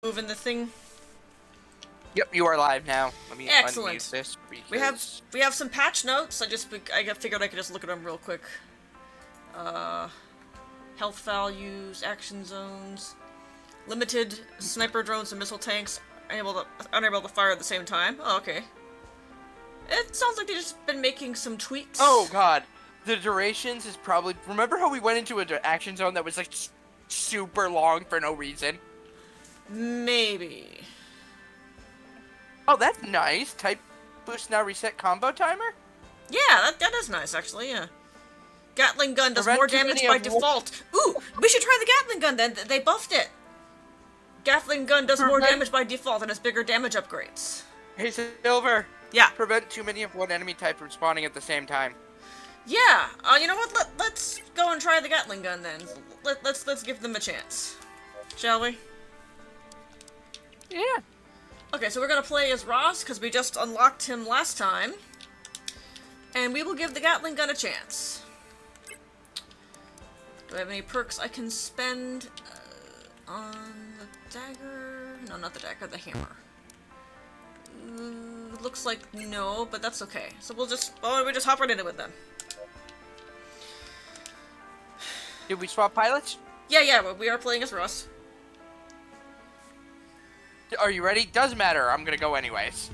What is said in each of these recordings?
Moving the thing. Yep, you are live now. Let me Excellent. unmute this because... We have some patch notes. I figured I could just look at them real quick. Health values, action zones, limited sniper drones and missile tanks unable to fire at the same time. Oh, okay. It sounds like they've just been making some tweaks. Oh god, the durations is probably... Remember how we went into an action zone that was like super long for no reason? Maybe. Oh, that's nice. Type boost now reset combo timer? Yeah, that is nice actually, yeah. Gatling gun does more damage by default. Ooh, we should try the Gatling gun then. They buffed it. Gatling gun does more damage by default and has bigger damage upgrades. Hey, Silver. Yeah. Prevent too many of one enemy type from spawning at the same time. Yeah. You know what? Let's go and try the Gatling gun then. Let's give them a chance, shall we? Yeah. Okay, so we're gonna play as Ross because we just unlocked him last time, and we will give the Gatling gun a chance. Do I have any perks I can spend on the dagger? No, not the dagger, the hammer. Looks like no, but that's okay. So we just hop right into it then. Did we swap pilots? Yeah, we are playing as Ross. Are you ready? Doesn't matter. I'm gonna go anyways.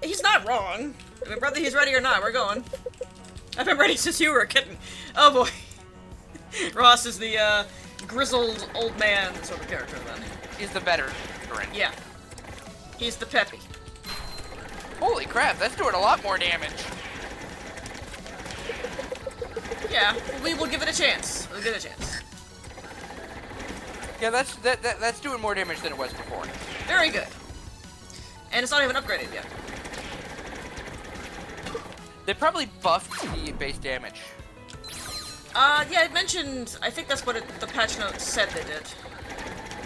He's not wrong. I mean, whether he's ready or not, we're going. I've been ready since you were a kitten. Oh boy. Ross is the grizzled old man sort of character then. He's the veteran. Yeah. He's the peppy. Holy crap, that's doing a lot more damage. Yeah, we will give it a chance. We'll give it a chance. Yeah, that's doing more damage than it was before. Very good. And it's not even upgraded yet. They probably buffed the base damage. Yeah, it mentioned, I think that's what the patch notes said they did.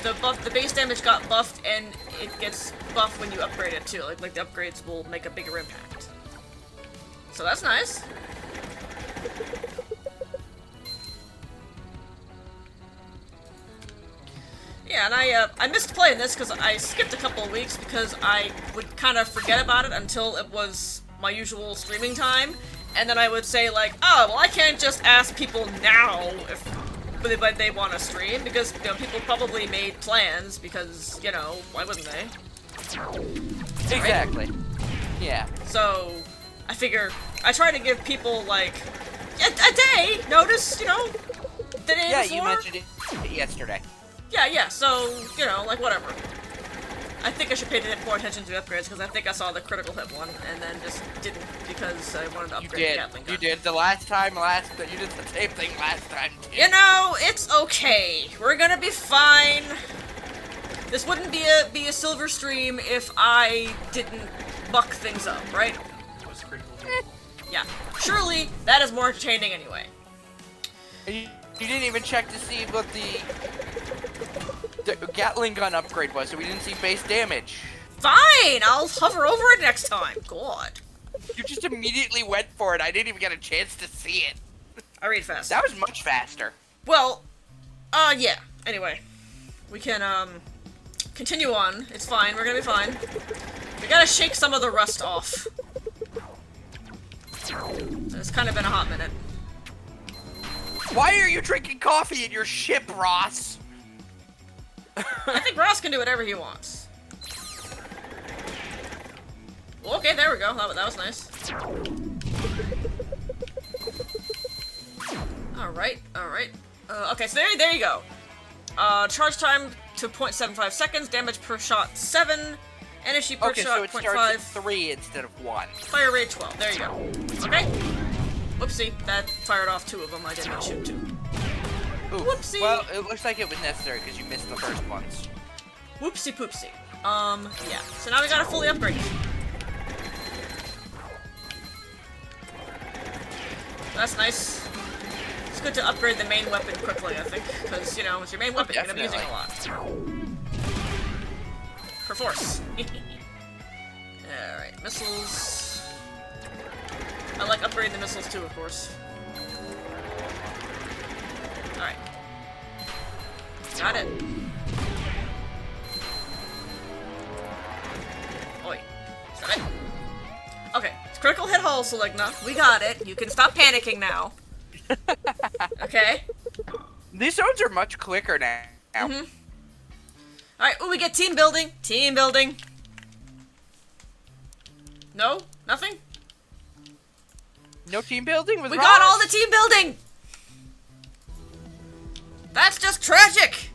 The base damage got buffed, and it gets buffed when you upgrade it too. Like the upgrades will make a bigger impact. So that's nice. Yeah, and I missed playing this because I skipped a couple of weeks because I would kind of forget about it until it was my usual streaming time, and then I would say like, oh, well I can't just ask people now if they want to stream because, you know, people probably made plans because, you know, why wouldn't they? Exactly. Right? Yeah. So I figure I try to give people like a day notice, you know, the day before. before. You mentioned it yesterday. Yeah, so, you know, like, whatever. I think I should pay more attention to the upgrades, because I think I saw the critical hit one, and then just didn't, because I wanted to upgrade the Gatling gun. You did. The last time, you did the same thing last time, too. You know, it's okay. We're gonna be fine. This wouldn't be a silver stream if I didn't buck things up, right? Yeah. Surely, that is more entertaining anyway. You didn't even check to see what the Gatling gun upgrade was, so we didn't see base damage. Fine! I'll hover over it next time. God. You just immediately went for it. I didn't even get a chance to see it. I read fast. That was much faster. Well, yeah. Anyway. We can, continue on. It's fine. We're gonna be fine. We gotta shake some of the rust off. It's kind of been a hot minute. Why are you drinking coffee in your ship, Ross? I think Ross can do whatever he wants. Well, okay, there we go. That was nice. Alright. Okay, so there you go. Charge time to 0.75 seconds, damage per shot 7, energy per shot 0.5. So it starts at 3 instead of 1. Fire rate 12. There you go. Okay. Whoopsie, that fired off 2 of them. I did not shoot 2. Ooh. Whoopsie! Well, it looks like it was necessary because you missed the first ones. Whoopsie poopsie. Yeah. So now we gotta fully upgrade. That's nice. It's good to upgrade the main weapon quickly, I think, because, you know, it's your main weapon, you're gonna be using it a lot. For force. Alright, missiles. I like upgrading the missiles too, of course. Alright. Got it. Critical hit hole, Saligna. We got it. You can stop panicking now. Okay? These zones are much quicker now. Mm-hmm. Alright, we get team building. Team building. No? Nothing? No team building with We Ross? got all the team building! That's just tragic!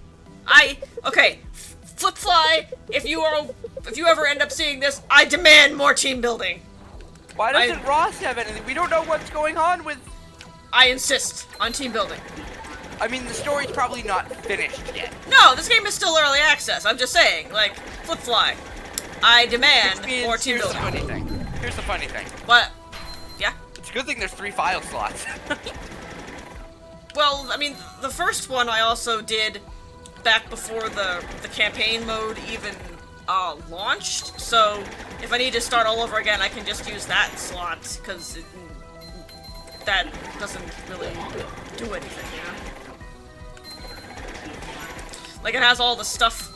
Okay, Flip Fly, if you ever end up seeing this, I demand more team building. Why doesn't Ross have anything? We don't know what's going on with... I insist on team building. I mean, the story's probably not finished yet. No, this game is still early access. I'm just saying, like, Flip Fly, I demand more team Here's building. the funny thing. Here's the funny thing. What? Yeah? It's a good thing there's 3 file slots. Well, I mean, the first one I also did back before the campaign mode even launched, so if I need to start all over again, I can just use that slot, because that doesn't really do anything, you know? Like, it has all the stuff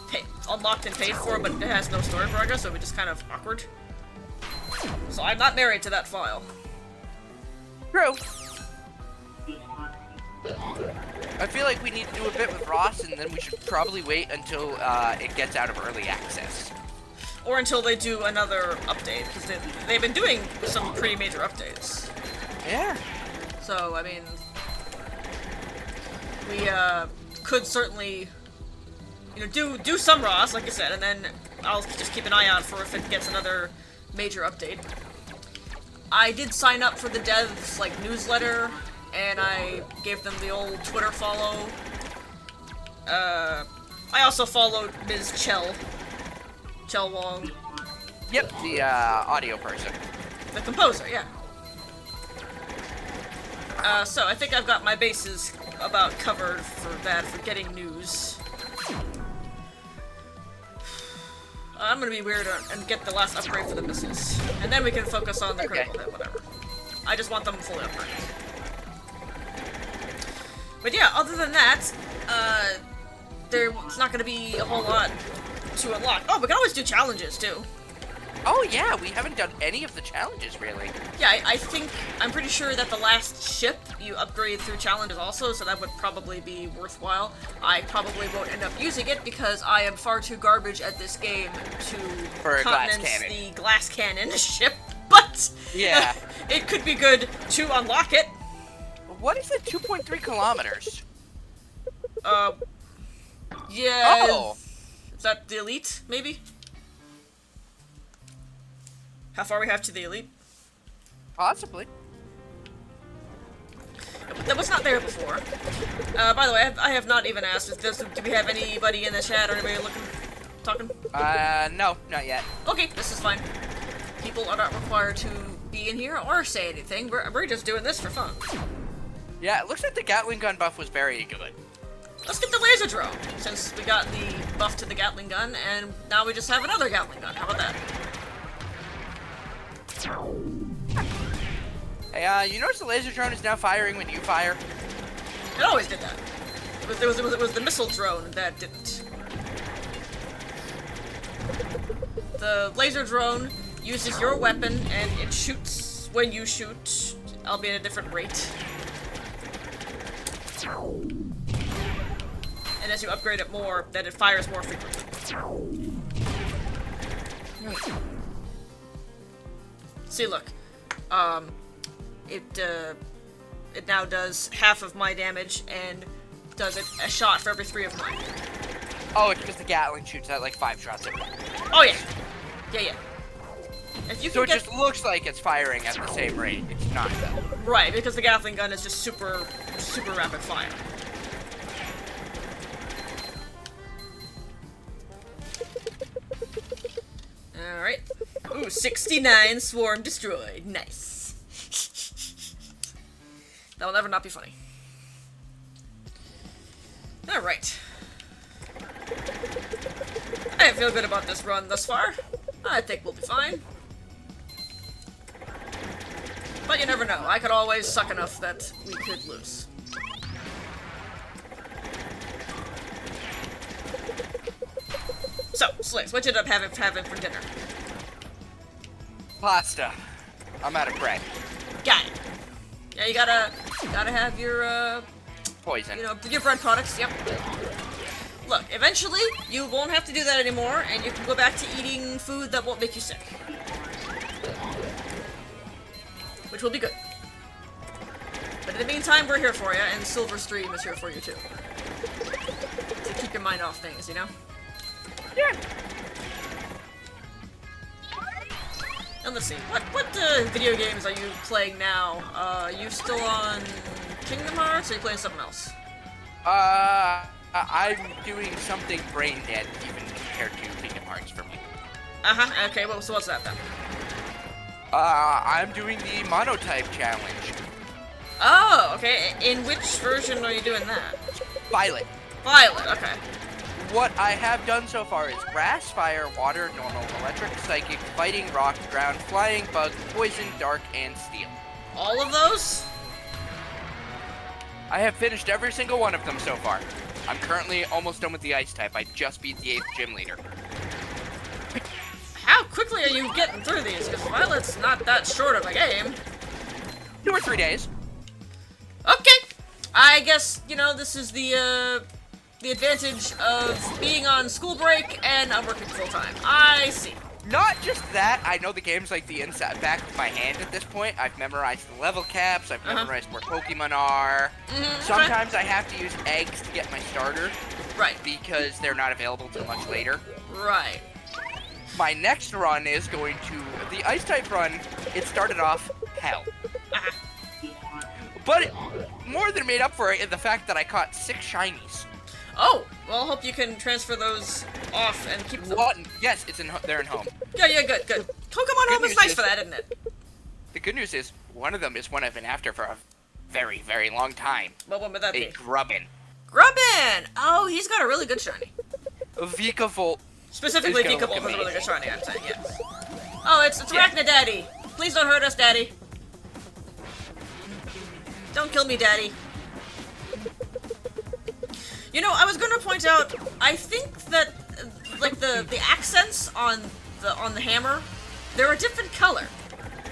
unlocked and paid for, but it has no story progress, so it's just kind of awkward. So I'm not married to that file. True. I feel like we need to do a bit with Ross, and then we should probably wait until it gets out of early access. Or until they do another update, because they've been doing some pretty major updates. Yeah. So, I mean, we could certainly, you know, do some Ross, like I said, and then I'll just keep an eye out for if it gets another major update. I did sign up for the devs, like, newsletter, and I gave them the old Twitter follow. I also followed Ms. Chell Wong. Yep, the audio person. The composer, yeah. So I think I've got my bases about covered for that, for getting news. I'm gonna be weird and get the last upgrade for the missiles. And then we can focus on the critical hit, whatever. I just want them fully upgraded. But yeah, other than that, there's not gonna be a whole lot to unlock. Oh, we can always do challenges, too. Oh yeah, we haven't done any of the challenges, really. Yeah, I'm pretty sure that the last ship you upgrade through challenges also, so that would probably be worthwhile. I probably won't end up using it because I am far too garbage at this game to For a glass countenance cannon. the glass cannon ship, but Yeah. it could be good to unlock it. What is it, 2.3 kilometers? Yeah. Oh! Is that the elite, maybe? How far we have to the elite? Possibly. That was not there before. By the way, I have not even asked, do we have anybody in the chat or anybody talking? No, not yet. Okay, this is fine. People are not required to be in here or say anything. We're just doing this for fun. Yeah, it looks like the Gatling gun buff was very good. Let's get the laser drone, since we got the buff to the Gatling gun, and now we just have another Gatling gun. How about that? Hey, you notice the laser drone is now firing when you fire? It always did that. It was the missile drone that didn't. The laser drone uses your weapon, and it shoots when you shoot, albeit at a different rate. And as you upgrade it more, then it fires more frequently. See, look. It now does half of my damage and does it a shot for every 3 of mine. Oh, it's because the Gatling shoots out like 5 shots every. Oh yeah. Yeah. If you So can it just looks like it's firing at the same rate. It's not though. Right, because the Gatling gun is just super rapid fire. Alright. Ooh, 69 swarm destroyed. Nice. That will never not be funny. Alright. I feel good about this run thus far. I think we'll be fine. But you never know. I could always suck enough that we could lose. So, Slicks, what you end up having for dinner? Pasta. I'm out of bread. Got it. Yeah, you gotta have your, Poison. you know, your bread products, yep. Look, eventually, you won't have to do that anymore, and you can go back to eating food that won't make you sick. Which will be good. But in the meantime, we're here for you, and Silver Stream is here for you too. To keep your mind off things, you know? Yeah. And let's see, what video games are you playing now? Are you still on Kingdom Hearts, or are you playing something else? I'm doing something brain dead even compared to Kingdom Hearts for me. Uh-huh, okay, well, so what's that then? I'm doing the Monotype challenge. Oh, okay, in which version are you doing that? Violet. Violet, okay. What I have done so far is grass, fire, water, normal, electric, psychic, fighting, rock, ground, flying, bug, poison, dark, and steel. All of those? I have finished every single one of them so far. I'm currently almost done with the ice type. I just beat the 8th gym leader. How quickly are you getting through these? Because Violet's not that short of a game. 2 or 3 days. Okay! I guess, you know, this is the advantage of being on school break and I'm working full-time. I see. Not just that, I know the game's like the inside back of my hand at this point. I've memorized the level caps, I've memorized where Pokemon are. Sometimes I have to use eggs to get my starter. Right. Because they're not available till much later. Right. My next run is going to... The Ice-type run, it started off hell. But it more than made up for it in the fact that I caught 6 shinies. Oh, well, I hope you can transfer those off and keep them. What? Yes, they're in home. Yeah, good. Pokemon Home is nice for that, isn't it? The good news is, one of them is one I've been after for a very, very long time. What one would that be? A Grubbin. Grubbin! Oh, he's got a really good shiny. Vikavolt. Specifically, Vikavolt has a really good shiny, I'm saying, yes. Oh, it's Arachna Daddy. Please don't hurt us, Daddy. Don't kill me, Daddy. You know, I was going to point out, I think that, like, the accents on the hammer, they're a different color.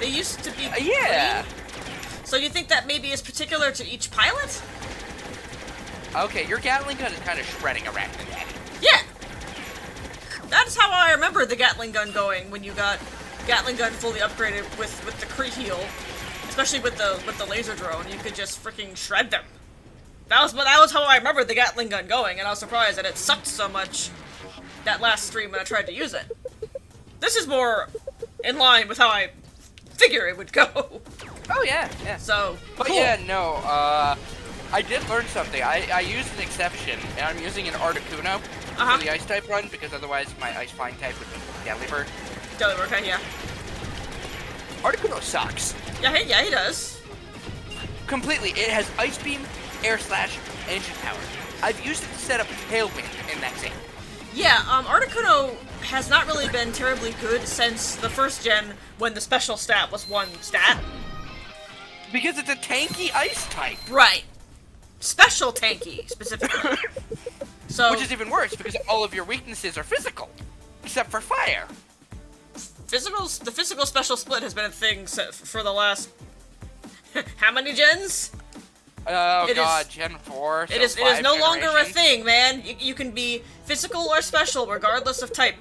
They used to be yeah. green. So you think that maybe is particular to each pilot? Okay, your Gatling gun is kind of shredding Arachna Daddy. Yeah! That's how I remember the Gatling gun going when you got Gatling gun fully upgraded with the Kree heal. Especially with the laser drone, you could just freaking shred them. That was how I remembered the Gatling gun going, and I was surprised that it sucked so much that last stream when I tried to use it. This is more in line with how I figure it would go. Oh yeah. So, but cool. yeah, no, I did learn something. I used an exception, and I'm using an Articuno for the Ice-type run, because otherwise my Ice Flying type would be Delibird. Delibird, okay, yeah. Articuno sucks. Yeah, he does. Completely. It has Ice Beam, Air Slash, Engine Power. I've used it to set up Tailwind, and that's it. Yeah, Articuno has not really been terribly good since the first gen when the special stat was 1 stat. Because it's a tanky Ice type. Right. Special tanky, specifically. So, which is even worse, because all of your weaknesses are physical. Except for fire. the physical special split has been a thing for the last... how many gens? Oh god, Gen 4. So it is no longer a generations. thing, man. You can be physical or special regardless of type.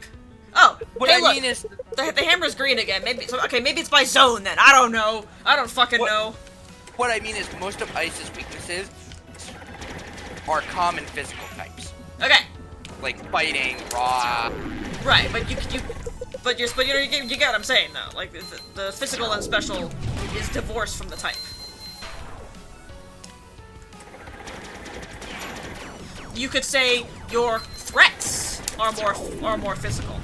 Oh, what hey, I look, mean is the hammer's green again. Maybe it's by zone then. I don't know. I don't fucking know. What I mean is most of Ice's weaknesses are common physical types. Okay. Like fighting, raw. Right, but you get what I'm saying though. Like the physical and special is divorced from the type. You could say your threats are more physical,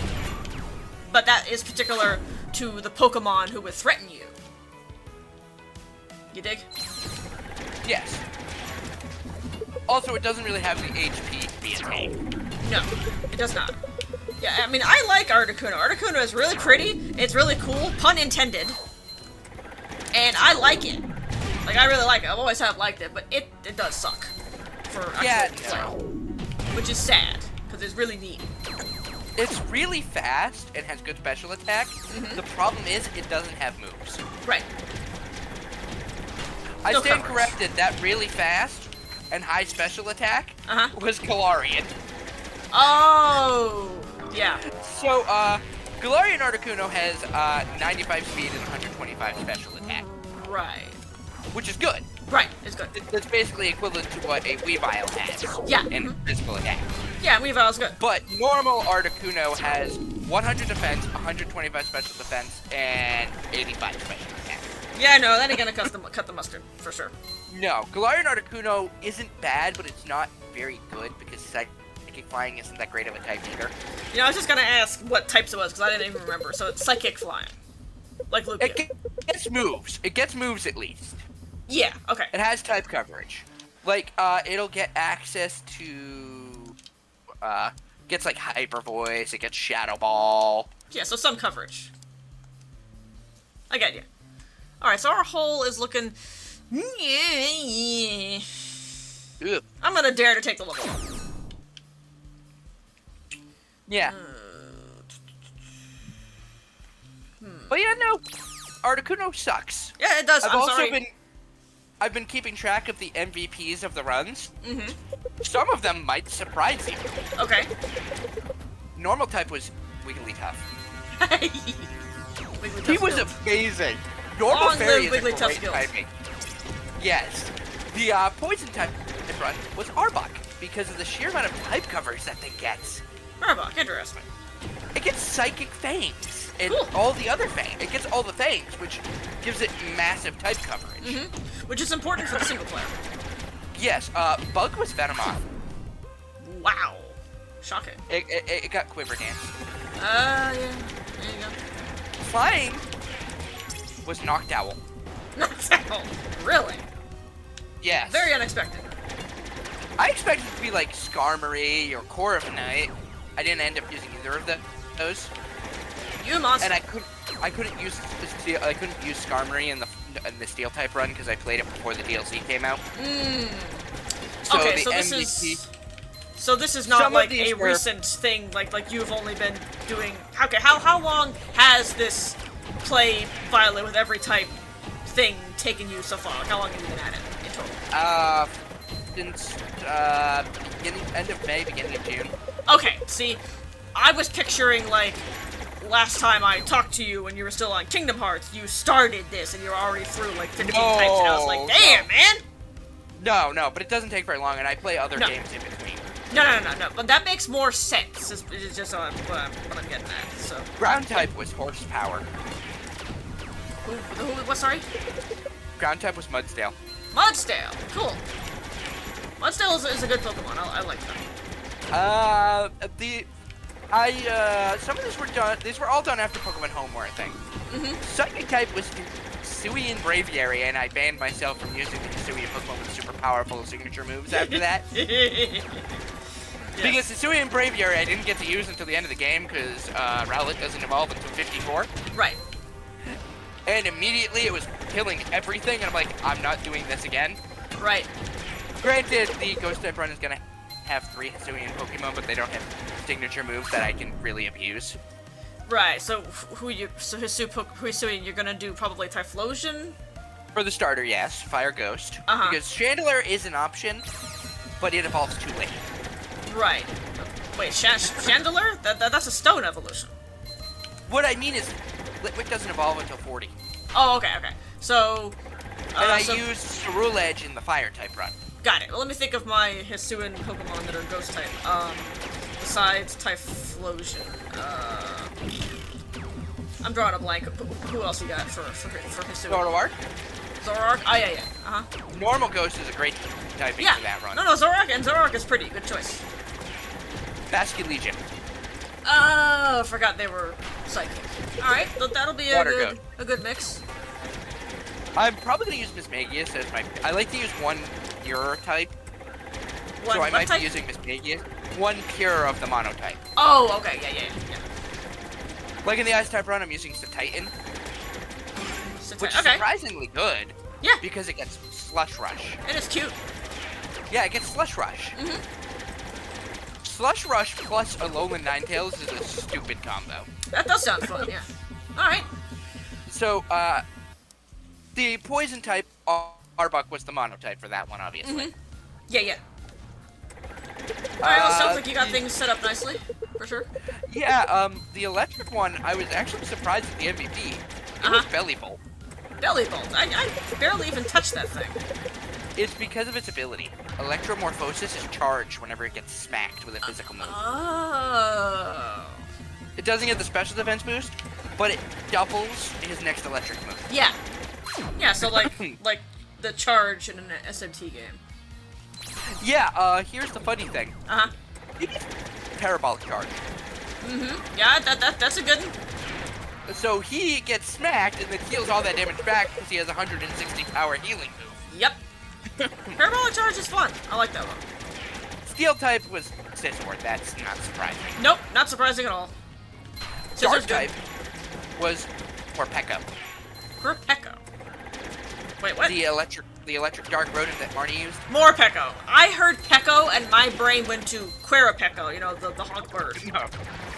but that is particular to the Pokemon who would threaten you. You dig? Yes. Also, it doesn't really have the HP to be a tank. No, it does not. Yeah, I mean, I like Articuno. Articuno is really pretty. It's really cool, pun intended. And I like it. Like, I really like it. I've always have liked it, but it does suck for actual play, which is sad because it's really neat. It's really fast and has good special attack. The problem is it doesn't have moves. Right. I No stand coverage. corrected. That really fast and high special attack Uh-huh. was Galarian. Oh, yeah. So, Galarian Articuno has 95 speed and 125 special attack, Right. which is good. Right, it's good. That's basically equivalent to what a Weavile has Yeah. in physical attack. Yeah, Weavile's good. But normal Articuno has 100 defense, 125 special defense, and 85 special attack. Yeah, no, that ain't gonna cut the mustard, for sure. No, Galarian Articuno isn't bad, but it's not very good because Psychic Flying isn't that great of a type either. You know, I was just gonna ask what types it was, because I didn't even remember. So it's Psychic Flying. Like Lugia. It gets moves. It gets moves at least. Yeah, okay. It has type coverage. Like, it'll get access to, gets like Hyper Voice, it gets Shadow Ball. Yeah, so some coverage. I get you. Alright, so our hole is looking... Ugh. I'm gonna dare to take the level up. Yeah. But yeah, no. Articuno sucks. Yeah, it does. I've I'm also sorry. I've been keeping track of the MVPs of the runs. Mm-hmm. Some of them might surprise you. Okay. Normal type was Wigglytuff. Wigglytuff He was skills. amazing. Normal Long fairy live is a Wigglytuff great skills. typing. Yes. The poison type run was Arbok because of the sheer amount of type coverage that thing gets. Arbok, interesting. It gets Psychic Fangs and Cool. all the other fangs. It gets all the fangs, which gives it massive type coverage. Mm-hmm. Which is important for the single player. Yes, Bug was Venomoth. Wow. Shocking. It got Quiver Dance. Yeah. There you go. Flying was Noctowl. Noctowl. Really? Yes. Very unexpected. I expected it to be like Skarmory or Corviknight. I didn't end up using either of those. You monster. And I couldn't use Skarmory in the Steel type run because I played it before the DLC came out. So okay, the so this MVP is... So this is not Some of like these a were- recent thing, like you've only been doing... Okay, how long has this play Violet with every type thing taken you so far? Like, how long have you been at it in total? Since end of May, beginning of June. Okay, see, I was picturing, like, last time I talked to you when you were still on Kingdom Hearts, you started this and you were already through, like, 15 types, and I was like, damn, man! No, but it doesn't take very long, and I play other No. games in between. No, but that makes more sense, is just what I'm getting at, so. Ground type was Horsepower. What, sorry? Ground type was Mudsdale. Mudsdale, cool. Mudsdale is a good Pokemon, I like them. Some of these were done. These were all done after Pokemon Home, I think. Psychic type was Hisuian Braviary, and I banned myself from using the Hisuian Pokemon with super powerful signature moves after that. Because Hisuian Braviary I didn't get to use until the end of the game because Rowlet doesn't evolve until 54. Right. And immediately it was killing everything, and I'm like, I'm not doing this again. Right. Granted, the Ghost type run is gonna have 3 Hisuian Pokemon, but they don't have signature moves that I can really abuse. Right, so Hisuian, you're gonna do probably Typhlosion? For the starter, yes, Fire Ghost. Uh-huh. Because Chandler is an option, but it evolves too late. Right. Wait, Chandelure? That's a stone evolution. What I mean is, Litwick doesn't evolve until 40. Oh, okay. So... And I so- used Cerule Edge in the Fire type run. Got it. Well, let me think of my Hisuian Pokemon that are Ghost type. Besides Typhlosion. I'm drawing a blank. Who else you got for Hisuian? Zoroark? Zoroark? Oh, yeah. Uh-huh. Normal Ghost is a great typing Yeah. for that run. No, Zoroark is pretty. Good choice. Basculegion. Oh, I forgot they were psychic. Alright, that'll be Water a good mix. I'm probably going to use Mismagius as my... I like to use one pure type, One, so I what might type? be using Mismagius. One pure of the Mono type. Oh, okay, yeah. Like in the Ice type run, I'm using Titan, which is Okay. surprisingly good. Yeah. Because it gets Slush Rush. And it's cute. Yeah, it gets Slush Rush. Slush Rush plus Alolan Ninetales is a stupid combo. That does sound fun, yeah. Alright. So, the Poison type, Arbok was the mono type for that one, obviously. Yeah, yeah. Alright, well, sounds like you got things set up nicely, for sure. Yeah, the electric one, I was actually surprised at the MVP. It was Belly Bolt. Belly Bolt. I barely even touched that thing. It's because of its ability. Electromorphosis is charged whenever it gets smacked with a physical move. Oh. It doesn't get the special defense boost, but it doubles his next electric move. Yeah. Yeah, so like like the charge in an SMT game. Yeah, here's the funny thing. He gets parabolic charge. Yeah, that's a good one. So he gets smacked and then heals all that damage back because he has 160 power healing move. Yep. Parabolic charge is fun. I like that one. Steel type was Scizor. That's not surprising. Nope, not surprising at all. Dark type was Morpeko. Morpeko. Wait, what? The electric dark rodent that Marnie used. Morpeko. I heard Peko and my brain went to Quirapeko, you know, the hawk bird.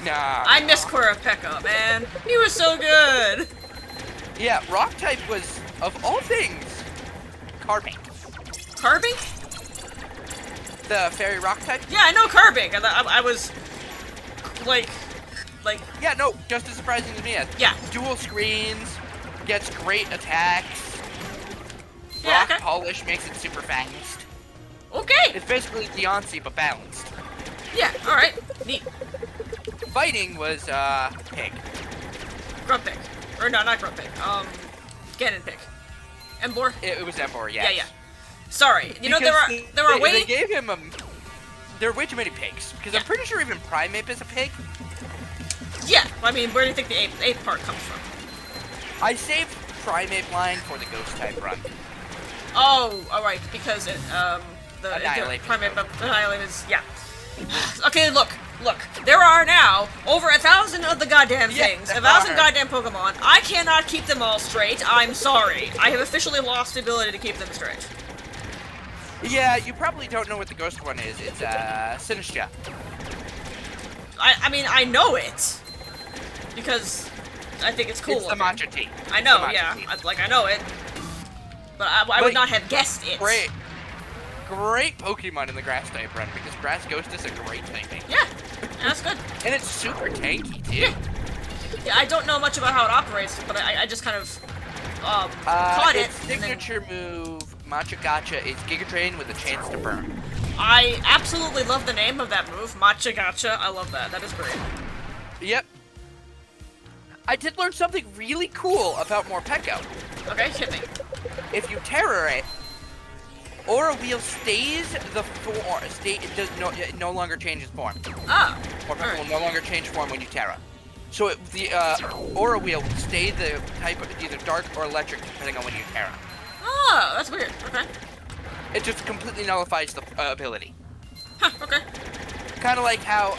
Nah. I miss Quirapeko, man. He was so good. Yeah, rock type was, of all things, Carbink. Carbink? The fairy rock type? Yeah, I know Carbink. I was like. Yeah, no, just as surprising as me. Yeah. Dual screens, gets great attacks. Yeah, Rock okay. polish makes it super fast. Okay. It's basically Deontay but balanced. Yeah. All right. Neat. Fighting was pig. Grumpig. Or no, not Grumpig. Ganon Pig. Embor. It was Embor, yes. Yeah, yeah. Sorry. You know Because there are they way. gave him there are way too many pigs because I'm pretty sure even Primeape is a pig. Yeah. I mean, where do you think the ape part comes from? I saved Primeape line for the ghost type run. Oh, all right. Because the Annihilate Primate Annihilate is Okay, look. There are now over 1,000 of the goddamn things. there 1,000 are. goddamn Pokemon. I cannot keep them all straight. I'm sorry. I have officially lost the ability to keep them straight. Yeah, you probably don't know what the ghost one is. It's Sinistra. I mean, I know it because I think it's cool. It's the looking. Matcha Tea. I know, It's the yeah. Matcha Tea. I know it. But I would not have guessed it. Great Pokemon in the grass type run because grass ghost is a great typing. Yeah, that's good. And it's super tanky too. Yeah, I don't know much about how it operates, but I just kind of caught it. Its signature move, Matcha Gotcha, is Giga Drain with a chance to burn. I absolutely love the name of that move, Matcha Gotcha. I love that. That is great. Yep. I did learn something really cool about Morpeko. Okay, hit me. If you terror it, Aura Wheel stays the form. It no longer changes form. Ah. Morpeko will no longer change form when you terror. So the Aura Wheel will stay the type of either dark or electric depending on when you terror. Oh, that's weird. Okay. It just completely nullifies the ability. Huh, okay. Kind of like how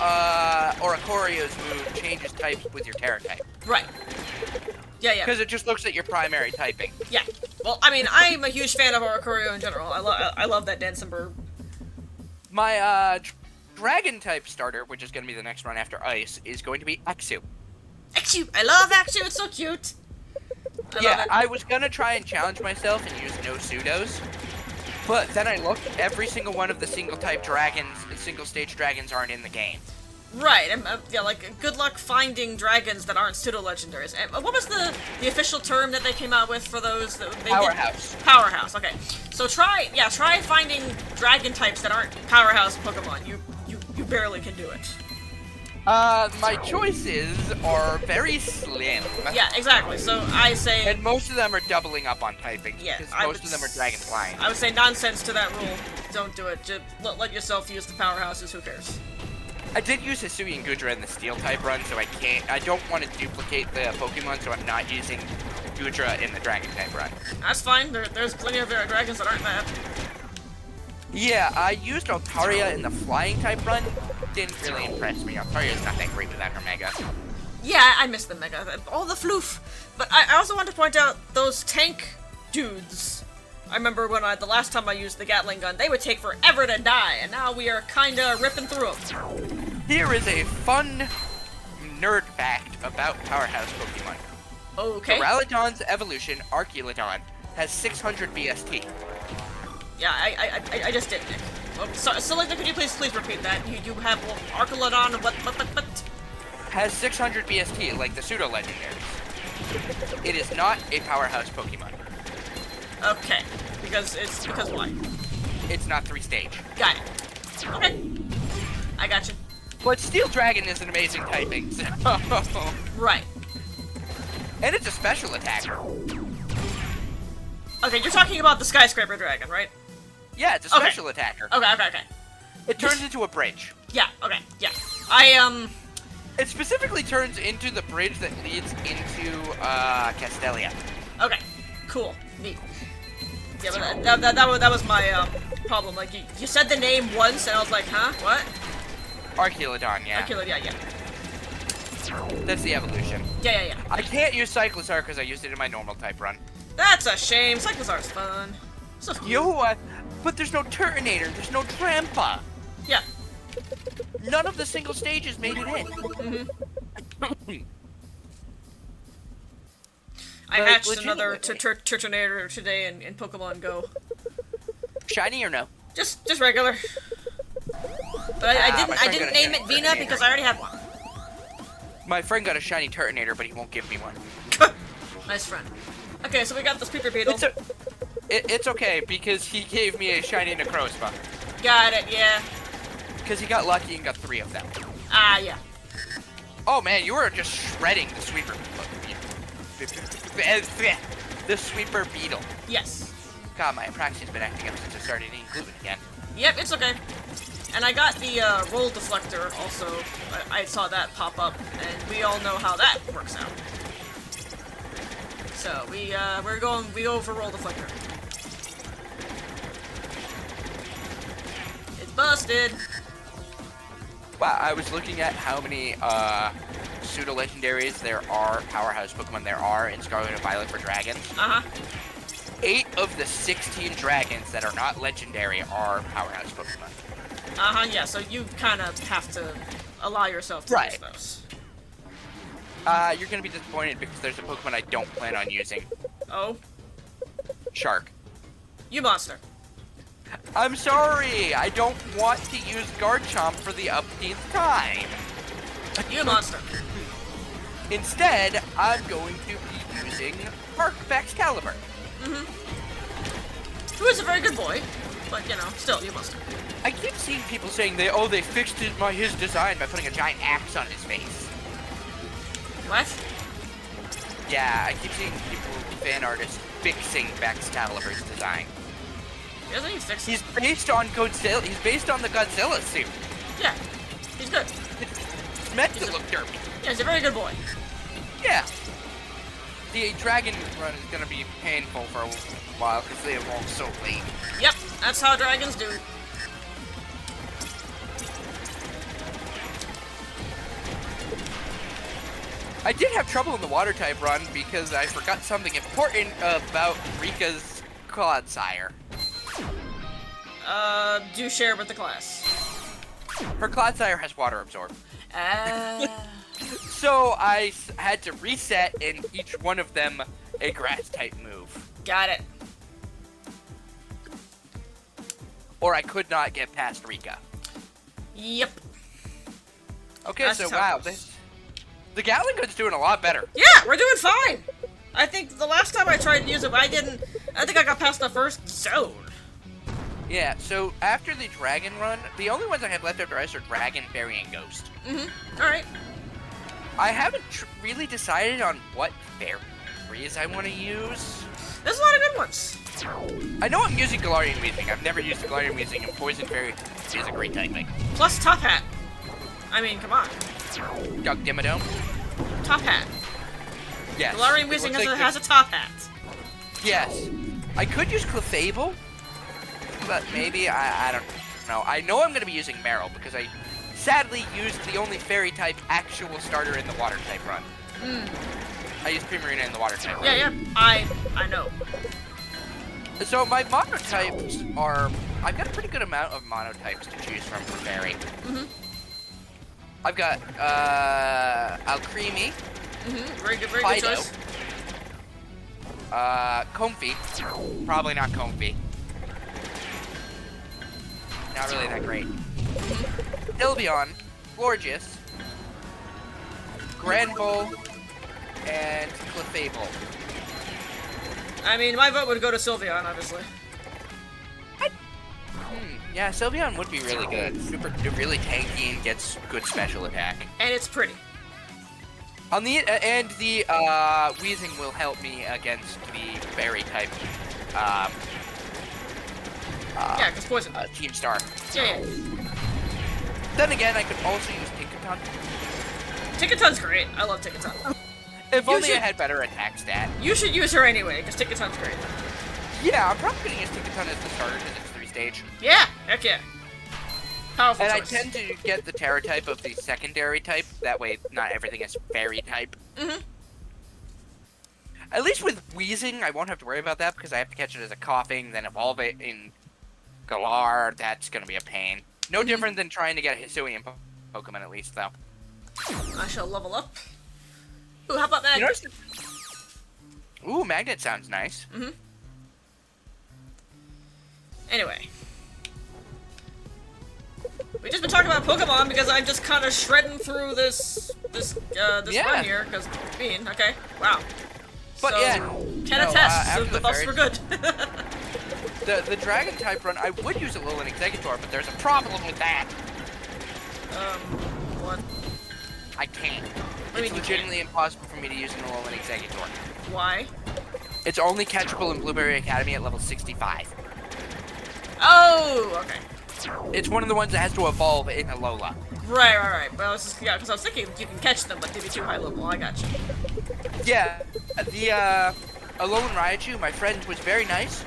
Oricorio's move changes types with your Terra type. Right. Yeah, yeah. Because it just looks at your primary typing. Yeah. Well, I mean, I'm a huge fan of Oricorio in general. I love that Dancenberg. My Dragon type starter, which is going to be the next run after Ice, is going to be Axew. Axew! I love Axew, it's so cute! I was going to try and challenge myself and use no pseudos. But then I looked, every single one of the single stage dragons aren't in the game. Right, and yeah, like, good luck finding dragons that aren't pseudo-legendaries. And what was the official term that they came out with for those? Powerhouse. Powerhouse, okay. So try finding dragon types that aren't powerhouse Pokemon. You barely can do it. My choices are very slim. Yeah, exactly. So I say... And most of them are doubling up on typing. Yeah, because most of them are dragon flying. I would say nonsense to that rule. Don't do it. Just let yourself use the powerhouses. Who cares? I did use Hisui and Gudra in the Steel type run, so I don't want to duplicate the Pokemon, so I'm not using Gudra in the Dragon type run. That's fine. There's plenty of dragons that aren't that. Yeah, I used Altaria in the Flying type run. Didn't really impress me. Altaria's not that great without her Mega. Yeah, I miss the Mega. All the floof. But I also want to point out those tank dudes I remember when the last time I used the Gatling gun, they would take forever to die, and now we are kinda ripping through them. Here is a fun nerd fact about powerhouse Pokemon. Okay. Duraludon's evolution, Archaeolodon, has 600 BST. Yeah, I just did, Nick. Oh, so, Selecta, could you please repeat that? You have Archaeolodon and what? Has 600 BST, like the pseudo-legendaries. It is not a powerhouse Pokemon. Okay. Because why? It's not 3-stage. Got it. Okay. I got you. But Steel Dragon is an amazing typing, so... Right. And it's a special attacker. Okay, you're talking about the Skyscraper Dragon, right? Yeah, it's a special attacker. Okay. It turns into a bridge. Yeah, okay, yeah. It specifically turns into the bridge that leads into, Castelia. Okay, cool, neat. Yeah, but that was my, problem. Like, you said the name once, and I was like, huh? What? Archaeolodon, yeah. Archaeolodon, yeah. That's the evolution. Yeah. I can't use Cyclizar because I used it in my normal type run. That's a shame. Cyclizar's fun. So cool. You know what? But there's no Turtonator, there's no Trampa. Yeah. None of the single stages made it in. I hatched another legitimately. Turtonator today in Pokemon Go. Shiny or no? Just regular. But I didn't name it Vina Turtonator. because I already had one. My friend got a shiny Turtonator, but he won't give me one. Nice friend. Okay, so we got this Creeper Beetle. It's okay, because he gave me a shiny Necrozma. Got it, yeah. Because he got lucky and got 3 of them. Ah, yeah. Oh man, you were just shredding the Sweeper The Sweeper Beetle. Yes. God, my Apraxia's been acting up since I started eating gluten again. Yep, it's okay. And I got the roll deflector also. I saw that pop up, and we all know how that works out. So we go for roll deflector. It's busted. Wow, I was looking at how many pseudo-legendaries there are, powerhouse Pokemon there are in Scarlet and Violet for dragons. 8 of the 16 dragons that are not legendary are powerhouse Pokemon. Yeah, so you kind of have to allow yourself to use those. You're gonna be disappointed because there's a Pokemon I don't plan on using. Oh? Shark. You monster. I'm sorry, I don't want to use Garchomp for the upteenth time. You monster. Instead, I'm going to be using Park Excalibur. Who is a very good boy, but you know, still, you monster. I keep seeing people saying they fixed his design by putting a giant axe on his face. What? Yeah, I keep seeing people, fan artists, fixing Excalibur's design. He doesn't even fix it. He's based on Godzilla. He's based on the Godzilla suit. Yeah, he's good. It's meant to look derpy. Yeah, he's a very good boy. Yeah. The dragon run is gonna be painful for a while because they evolve so late. Yep, that's how dragons do. I did have trouble in the water type run because I forgot something important about Rika's Clodsire. Do share with the class. Her Clodsire has water absorb. So I had to reset in each one of them a grass type move. Got it. Or I could not get past Rika. Yep. Okay, That's so how wow, it goes. the Gatling gun's doing a lot better. Yeah, we're doing fine. I think the last time I tried to use it, I think I got past the first zone. Yeah, so after the Dragon run, the only ones I have left after Ice are Dragon, Fairy, and Ghost. Alright. I haven't really decided on what fairies I want to use. There's a lot of good ones. I know I'm using Galarian Weezing. I've never used Galarian Weezing, and Poison Fairy is a great typing. Plus Top Hat. I mean, come on. Duck Dimmadome? Top Hat. Yes. Galarian Weezing has a Top Hat. Yes. I could use Clefable, but maybe, I don't know. I know I'm going to be using Meryl, because I sadly used the only fairy type actual starter in the water type run. I used Primarina in the water type run. Yeah, I know. So my monotypes are... I've got a pretty good amount of monotypes to choose from for Fairy. I've got, Alcremie. Very good Fido. choice. Comfy. Probably not Comfy. Not really that great. Sylveon, Gorgeous, Granbull, and Clefable. I mean, my vote would go to Sylveon, obviously. Yeah, Sylveon would be really good. Really tanky and gets good special attack. And it's pretty. On the Weezing will help me against the Fairy type. Yeah, because poison. Team Star. Yeah. Then again, I could also use Tinkaton. Tinkaton's great. I love Tinkaton. If only I had better attack stat. You should use her anyway, because Tinkaton's great. Yeah, I'm probably gonna use Tinkaton as the starter because it's 3-stage. Yeah, heck yeah. Powerful And choice. I tend to get the Terra type of the secondary type. That way, not everything is Fairy type. At least with Weezing, I won't have to worry about that because I have to catch it as a Coughing, then evolve it in Galar. That's gonna be a pain. No different than trying to get a Hisuian Pokemon, at least, though. I shall level up. Ooh, how about Magnet? Ooh, Magnet sounds nice. Anyway. We've just been talking about Pokemon because I'm just kind of shredding through this run here, because okay, wow. But so, yeah, can attest, so after the buffs were good. the Dragon type run, I would use a Alolan Exeggutor, but there's a problem with that. What? I can't. I mean, It's you legitimately impossible for me to use an Alolan Exeggutor. Why? It's only catchable in Blueberry Academy at level 65. Oh, okay. It's one of the ones that has to evolve in Alola. Right. But I was just, because I was thinking you can catch them, but they'd be too high level. I got you. Yeah, the Alolan Raichu, my friend, was very nice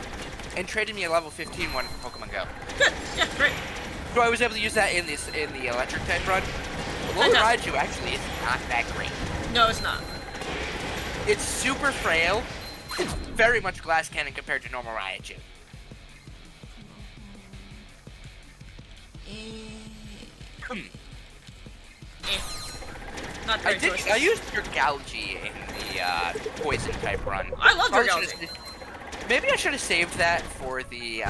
and traded me a level 15 one for Pokemon Go. Good. Yeah, great. So I was able to use that in the electric type run. Alolan Raichu actually is not that great. No, it's not. It's super frail. It's very much glass cannon compared to normal Raichu. Not great choices. I used Dragalge in the poison type run. I love Dragalge. Maybe I should have saved that for the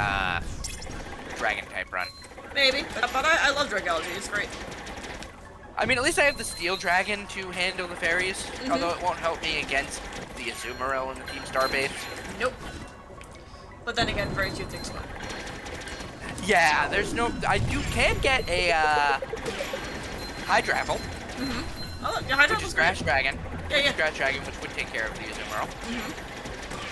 dragon type run. Maybe, but I love Dragalge. It's great. I mean, at least I have the Steel Dragon to handle the fairies, although it won't help me against the Azumarill in the Team Star base. Nope. But then again, very few things will. Yeah, there's no... You can get a Hydrapple. Oh, yeah, Hydrapple's which is Grass Dragon. Yeah. Grass Dragon, which would take care of the Azumarill.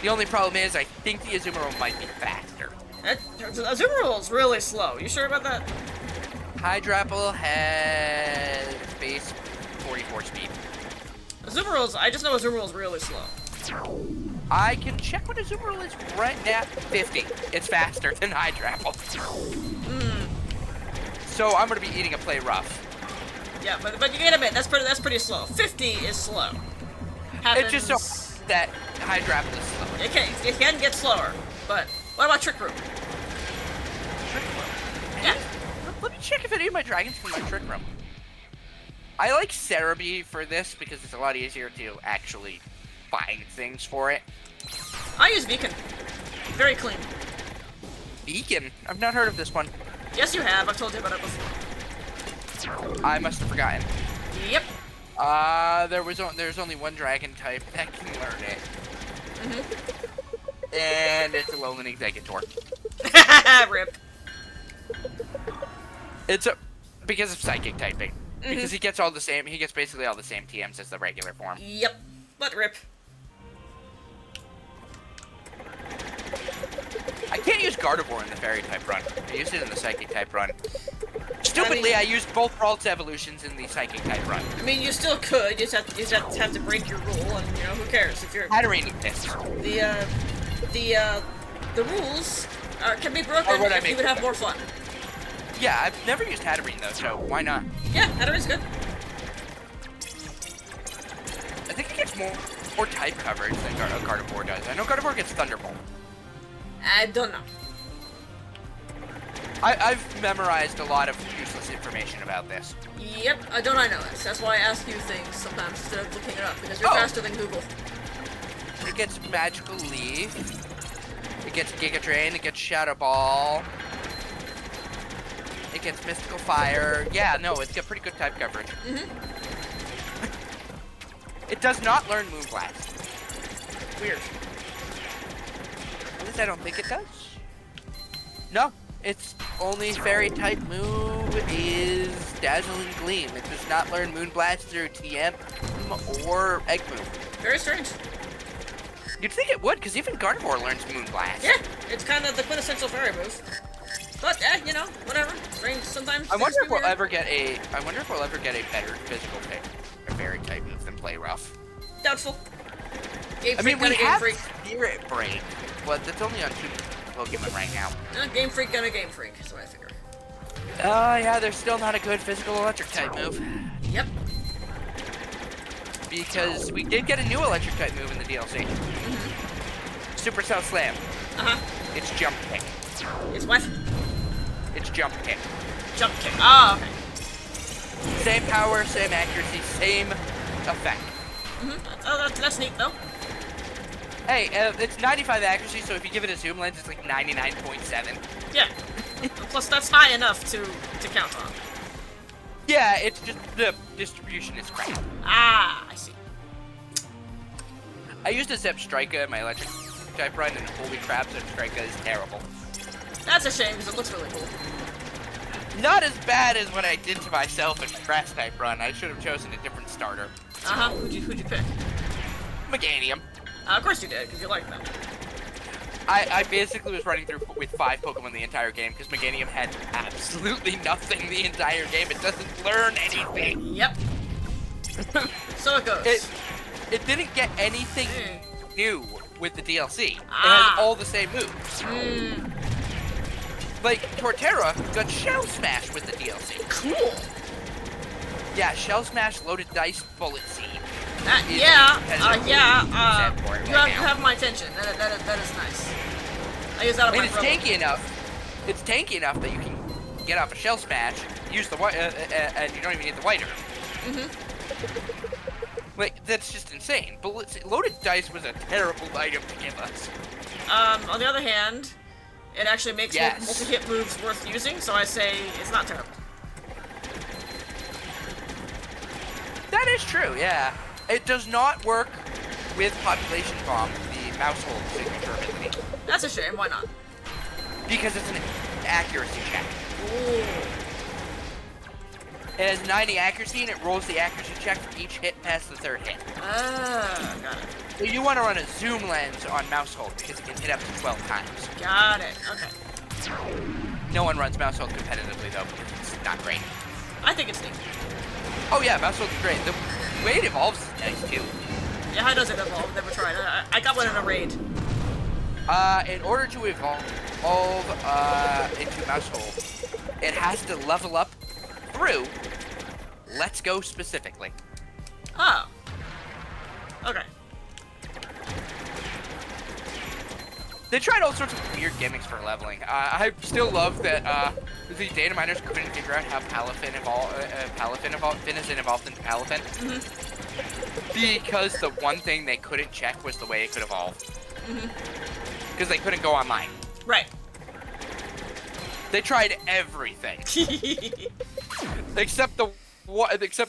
The only problem is, I think the Azumarill might be faster. Azumarill is really slow. You sure about that? Hydrapple has base 44 speed. I just know Azumarill is really slow. I can check what Azumarill is right now. 50. It's faster than Hydrapple. So I'm gonna be eating a play rough. Yeah, but you gotta admit that's pretty slow. 50 is slow. It's just so that Hydrapple is slow. It can get slower, but what about Trick Room? Trick Room. Yeah. Let me check if any of my dragons can learn Trick Room. I like Cerebi for this because it's a lot easier to actually find things for it. I use Beacon. Very clean. Beacon? I've not heard of this one. Yes, you have. I've told you about it before. I must have forgotten. Yep. There's only one dragon type that can learn it. And it's Alolan Exeggutor. Rip. It's because of psychic typing. Because he gets basically all the same TMs as the regular form. Yep. But rip. I can't use Gardevoir in the fairy type run. I used it in the psychic type run. Stupidly, I used both Ralts evolutions in the psychic type run. I mean, you still could. You just have to break your rule, and you know who cares if you're. Hatterene exists. The rules can be broken if you would have more fun. Yeah, I've never used Hatterene though, so why not? Yeah, Hatterene's good. I think it gets more type coverage than Gardevoir does. I know Gardevoir gets Thunderbolt. I don't know. I've memorized a lot of useless information about this. Yep, don't I know it? That's why I ask you things sometimes instead of looking it up, because you're faster than Google. It gets Magical Leaf. It gets Giga Drain. It gets Shadow Ball. It gets Mystical Fire. Yeah, no, it's got pretty good type coverage. It does not learn Moonblast. Weird. At least I don't think it does. No, its only fairy type move is Dazzling Gleam. It does not learn Moonblast through TM or Egg Move. Very strange. You'd think it would, because even Gardevoir learns Moonblast. Yeah, it's kind of the quintessential fairy move. But you know, whatever. Strange sometimes. I wonder if we'll ever get a better physical fairy type move than Play Rough. Doubtful. Game I mean, Freak we Game have Freak. Spirit Break, but that's only on 2 Pokemon right now. Game Freak gonna Game Freak, is what I figure. Yeah, there's still not a good physical electric type move. Yep. Because we did get a new electric type move in the DLC. Supercell Slam. It's Jump Kick. It's what? It's Jump Kick. Jump Kick. Oh, okay. Same power, same accuracy, same effect. Oh, that's neat, though. Hey, it's 95 accuracy, so if you give it a zoom lens, it's like 99.7. Yeah. Plus, that's high enough to count on. Yeah, it's just the distribution is crap. Ah, I see. I used a Zepstrika in my electric type run, and holy crap, Zepstrika is terrible. That's a shame, because it looks really cool. Not as bad as what I did to myself in grass type run. I should have chosen a different starter. Who'd you pick? Meganium. Of course you did, because you like them. I basically was running through with 5 Pokemon the entire game, because Meganium had absolutely nothing the entire game. It doesn't learn anything. Yep. So it goes. It didn't get anything new with the DLC. It Ah. has all the same moves. Like, Torterra got Shell Smash with the DLC. Cool. Yeah, Shell Smash, Loaded Dice, Bullet Seed. You have my attention. That is nice. I use that on my it's tanky enough. It's tanky enough that you can get off a Shell Smash, use the and you don't even need the Whiter. Like, that's just insane. Loaded Dice was a terrible item to give us. On the other hand, it actually makes multi-hit moves worth using, so I say it's not terrible. That is true, yeah. It does not work with Population Bomb, the mouse hold signature ability. That's a shame, why not? Because it's an accuracy check. Ooh. It has 90 accuracy, and it rolls the accuracy check for each hit past the 3rd hit. Ah, got it. So you want to run a zoom lens on mouse hold, because it can hit up to 12 times. Got it, okay. No one runs mouse hold competitively, though, because it's not great. I think it's neat. Oh yeah, mouse hold is great. The way it evolves is nice, too. Yeah, how does it evolve? Never tried. I got one in a raid. In order to evolve into mouse hold, it has to level up through Let's Go specifically. Oh. Okay. They tried all sorts of weird gimmicks for leveling. I still love that the data miners couldn't figure out how Palafin isn't evolved into Palafin. Because the one thing they couldn't check was the way it could evolve. Because they couldn't go online. Right. They tried everything. Except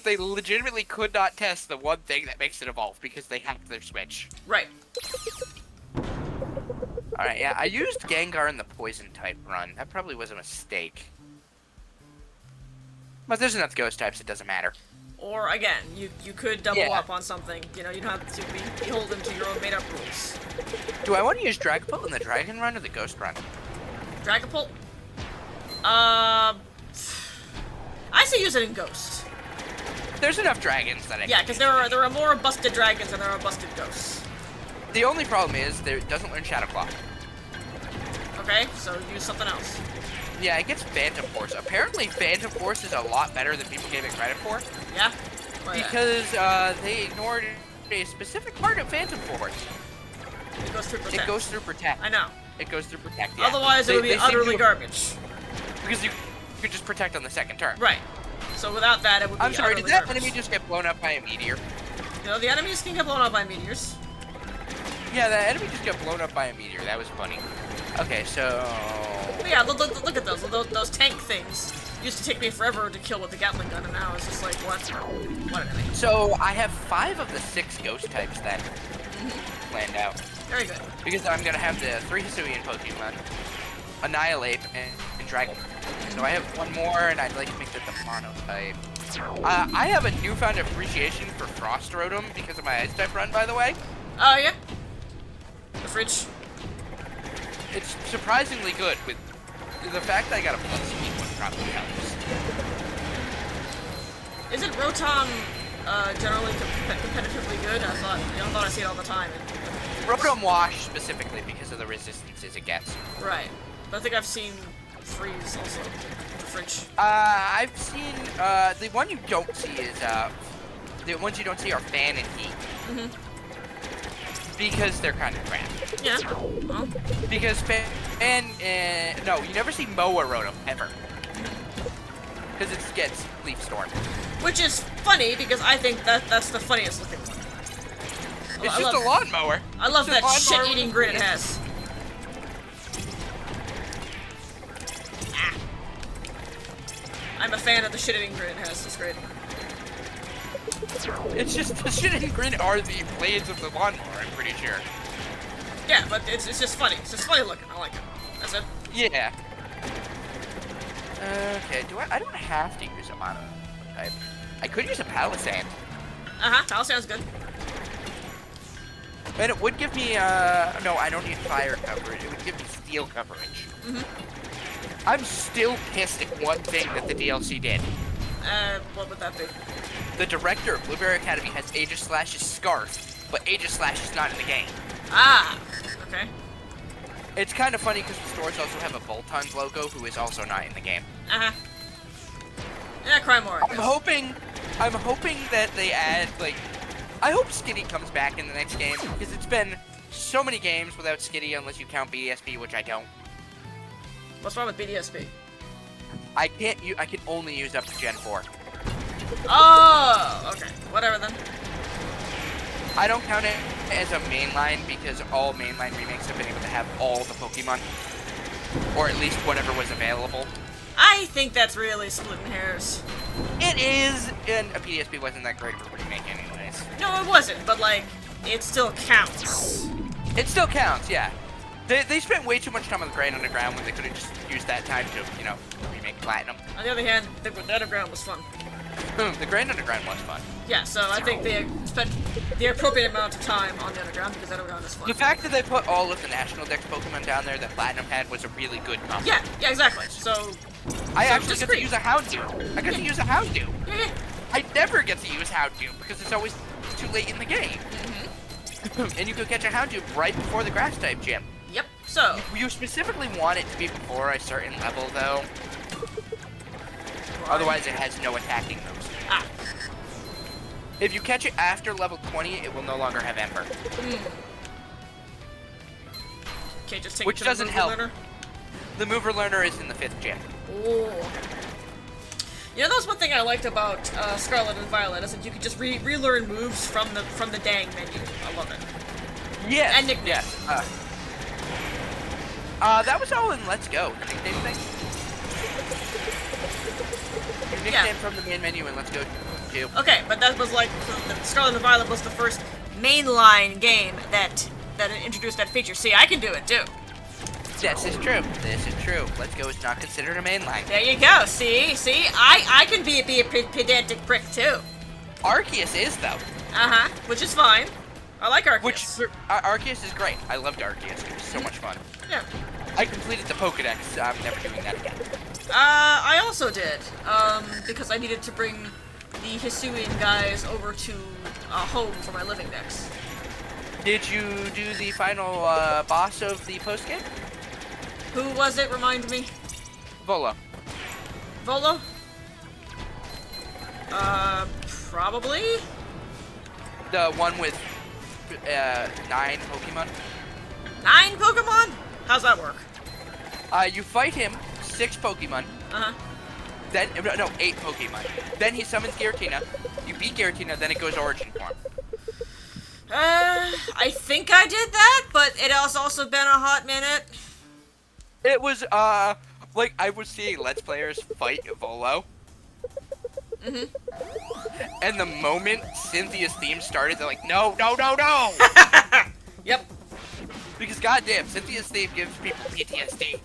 they legitimately could not test the one thing that makes it evolve because they hacked their Switch. Right. Alright, yeah, I used Gengar in the Poison type run. That probably was a mistake. But there's enough Ghost types, it doesn't matter. Or, again, you could double up on something. You know, you don't have to be beholden to your own made-up rules. Do I want to use Dragapult in the Dragon run or the Ghost run? Dragapult? I say use it in Ghost. There's enough dragons that I Yeah, because there are more busted dragons than there are busted ghosts. The only problem is it doesn't learn Shadow Claw. Okay, so use something else. Yeah, it gets Phantom Force. Apparently Phantom Force is a lot better than people gave it credit for. Yeah? Because they ignored a specific part of Phantom Force. It goes through Protect. It goes through Protect. I know. It goes through protect. Yeah. Otherwise, it would be they seem utterly to- garbage. Because you could just protect on the second turn. Right. So without that, it would be I'm sorry, utterly did that garbage. enemy just get blown up by a meteor? You know, the enemies can get blown up by meteors. Yeah, that enemy just got blown up by a meteor. That was funny. Okay, so... But yeah, look at those tank things. Used to take me forever to kill with the Gatling gun, and now it's just like, what? What an enemy. So, I have 5 of the 6 ghost types then planned out. Very good. Because I'm going to have the 3 Hisuian Pokemon, Annihilate, and Dragon. So I have 1 more, and I'd like to make that the Mono type. I have a newfound appreciation for Frost Rotom because of my Ice type run, by the way. Oh, yeah? The fridge. It's surprisingly good with the fact that I got a plus speed one probably helps. Isn't Rotom generally competitively good? I thought I see it all the time. Rotom Wash specifically because of the resistances it gets. Right. But I think I've seen Freeze also. The fridge. I've seen the one you don't see is the ones you don't see are Fan and Heat. Because they're kind of crap. Yeah. Well. Because Fan, no, you never see Moa Rotom ever. Because it gets Leaf Storm. Which is funny because I think that's the funniest looking one. It's just a lawnmower. I love It's a that lawnmower shit-eating with grin it leaves. has. Ah. I'm a fan of the shit-eating grin it has. It's great. It's just the shit and grin are the blades of the lawnmower, I'm pretty sure. Yeah, but it's just funny. It's just funny looking. I like it. That's it. Yeah. Okay, I don't have to use a mono type. I could use a Palisand. Palisande's good. And it would give me, no, I don't need fire coverage. It would give me steel coverage. I'm still pissed at one thing that the DLC did. What would that be? The director of Blueberry Academy has Aegis Slash's scarf, but Aegis Slash is not in the game. Ah! Okay. It's kind of funny because the stores also have a Voltons logo who is also not in the game. Yeah, cry more. I'm hoping that they add, like, I hope Skitty comes back in the next game, because it's been so many games without Skitty unless you count BSB, which I don't. What's wrong with BDSP? I can only use up to Gen 4. Oh! Okay. Whatever then. I don't count it as a mainline because all mainline remakes have been able to have all the Pokemon. Or at least whatever was available. I think that's really splitting hairs. It is, and a PDSP wasn't that great of a remake anyways. No, it wasn't, but like, it still counts. It still counts, yeah. They spent way too much time on the Grand Underground when they could have just used that time to, you know, remake Platinum. On the other hand, the Underground was fun. The Grand Underground was fun. Yeah, so I think they spent the appropriate amount of time on the Underground because Underground is fun. The fact that they put all of the National Dex Pokemon down there that Platinum had was a really good combo. Yeah, exactly. So I so actually get to discreet. use a Houndoom. I get to use a Houndoom. Yeah. I never get to use Houndoom because it's always too late in the game. And you could catch a Houndoom right before the Grass type gym. Yep. So You specifically want it to be before a certain level, though. Otherwise, it has no attacking moves. ah. If you catch it after level 20, it will no longer have Ember. Okay, just take Which it to the doesn't Mover help. Learner. The Mover Learner is in the 5th gym. Ooh. You know, that was one thing I liked about Scarlet and Violet is that you could just relearn moves from the dang menu. I love it. Yes. And nicknames. Yes. That was all in Let's Go. The nickname thing. Your nickname from the main menu in Let's Go 2. Okay, but that was like the Scarlet and Violet was the first mainline game that introduced that feature. See, I can do it too. This is true. This is true. Let's Go is not considered a mainline. There you go. See, I can be a pedantic prick too. Arceus is though. Which is fine. I like Arceus. Which Arceus is great. I loved Arceus. It was so much fun. Yeah. I completed the Pokedex. I'm never doing that again. I also did, because I needed to bring the Hisuian guys over to home for my living decks. Did you do the final boss of the post game? Who was it? Remind me. Volo. Volo? Probably? The one with 9 Pokemon. 9 Pokemon? How's that work? You fight him 6 Pokemon. Uh-huh. Then, no, 8 Pokemon. Then he summons Giratina. You beat Giratina, then it goes Origin form. I think I did that, but it has also been a hot minute. It was, like, I was seeing Let's Players fight Volo. Mm-hmm. And the moment Cynthia's theme started, they're like, no, no, no, no! Yep. Because goddamn, Cynthia's theme gives people PTSD.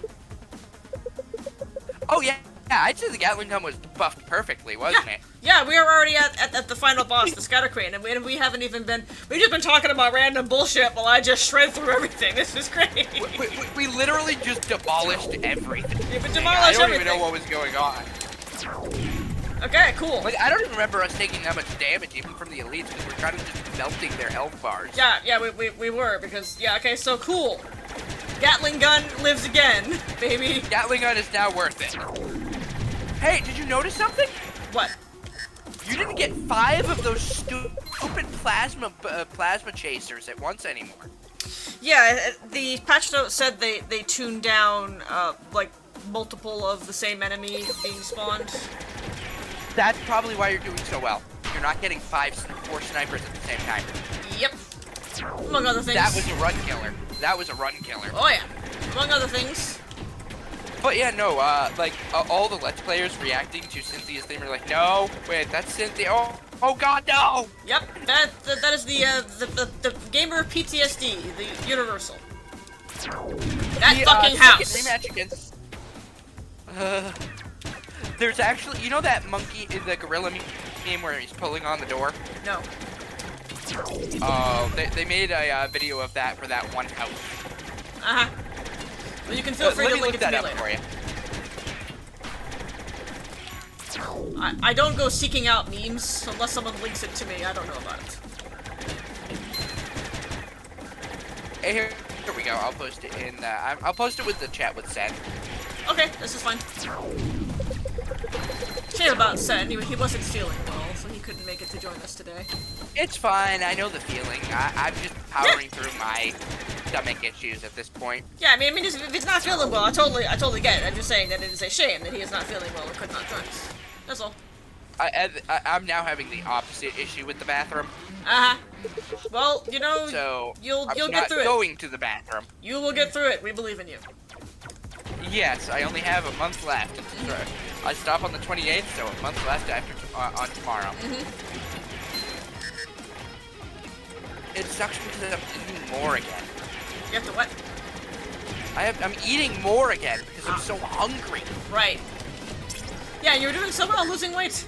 Oh yeah, I'd say the Gatling gun was buffed perfectly, wasn't it? Yeah, we were already at the final boss, the Scatter Crane, and we haven't even been. We've just been talking about random bullshit while I just shred through everything. This is great. We literally just demolished everything. Yeah, we I demolished don't everything. even know what was going on. Okay, cool. Like, I don't even remember us taking that much damage, even from the elites, because we're kind of just melting their health bars. Yeah, we were, because, yeah, okay, so cool. Gatling gun lives again, baby. Gatling gun is now worth it. Hey, did you notice something? What? You didn't get 5 of those stupid plasma chasers at once anymore. Yeah, the patch note said they tuned down, like, multiple of the same enemy being spawned. That's probably why you're doing so well. You're not getting 4 snipers at the same time. Yep. Among other things. That was a run killer. That was a run killer. Oh yeah. Among other things. But yeah, no, like, all the Let's Players reacting to Cynthia's theme are like, no, wait, that's Cynthia. Oh god, no! Yep, that is the gamer PTSD, the universal. That fucking house. Rematch against. There's actually, you know that monkey in the gorilla meme where he's pulling on the door? No. Oh, they made a video of that for that one house. Uh-huh. Well, you can feel free to link it to me later. For you. I don't go seeking out memes, so unless someone links it to me, I don't know about it. Hey, here we go. I'll post it in. I'll post it with the chat with Sen. Okay, this is fine. Shame about Sen. He wasn't feeling well, so he couldn't make it to join us today. It's fine. I know the feeling. I'm just powering through my stomach issues at this point. Yeah, I mean, if he's not feeling well, I totally get it. I'm just saying that it is a shame that he is not feeling well and could not join us. That's all. I'm now having the opposite issue with the bathroom. Uh-huh. Well, you know, so you'll get through it. I'm not going to the bathroom. You will get through it. We believe in you. Yes, I only have a month left. I stop on the 28th, so a month left after on tomorrow. It sucks because I'm eating more again. You have to what? I'm eating more again because I'm so hungry. Right. Yeah, you were doing so well losing weight.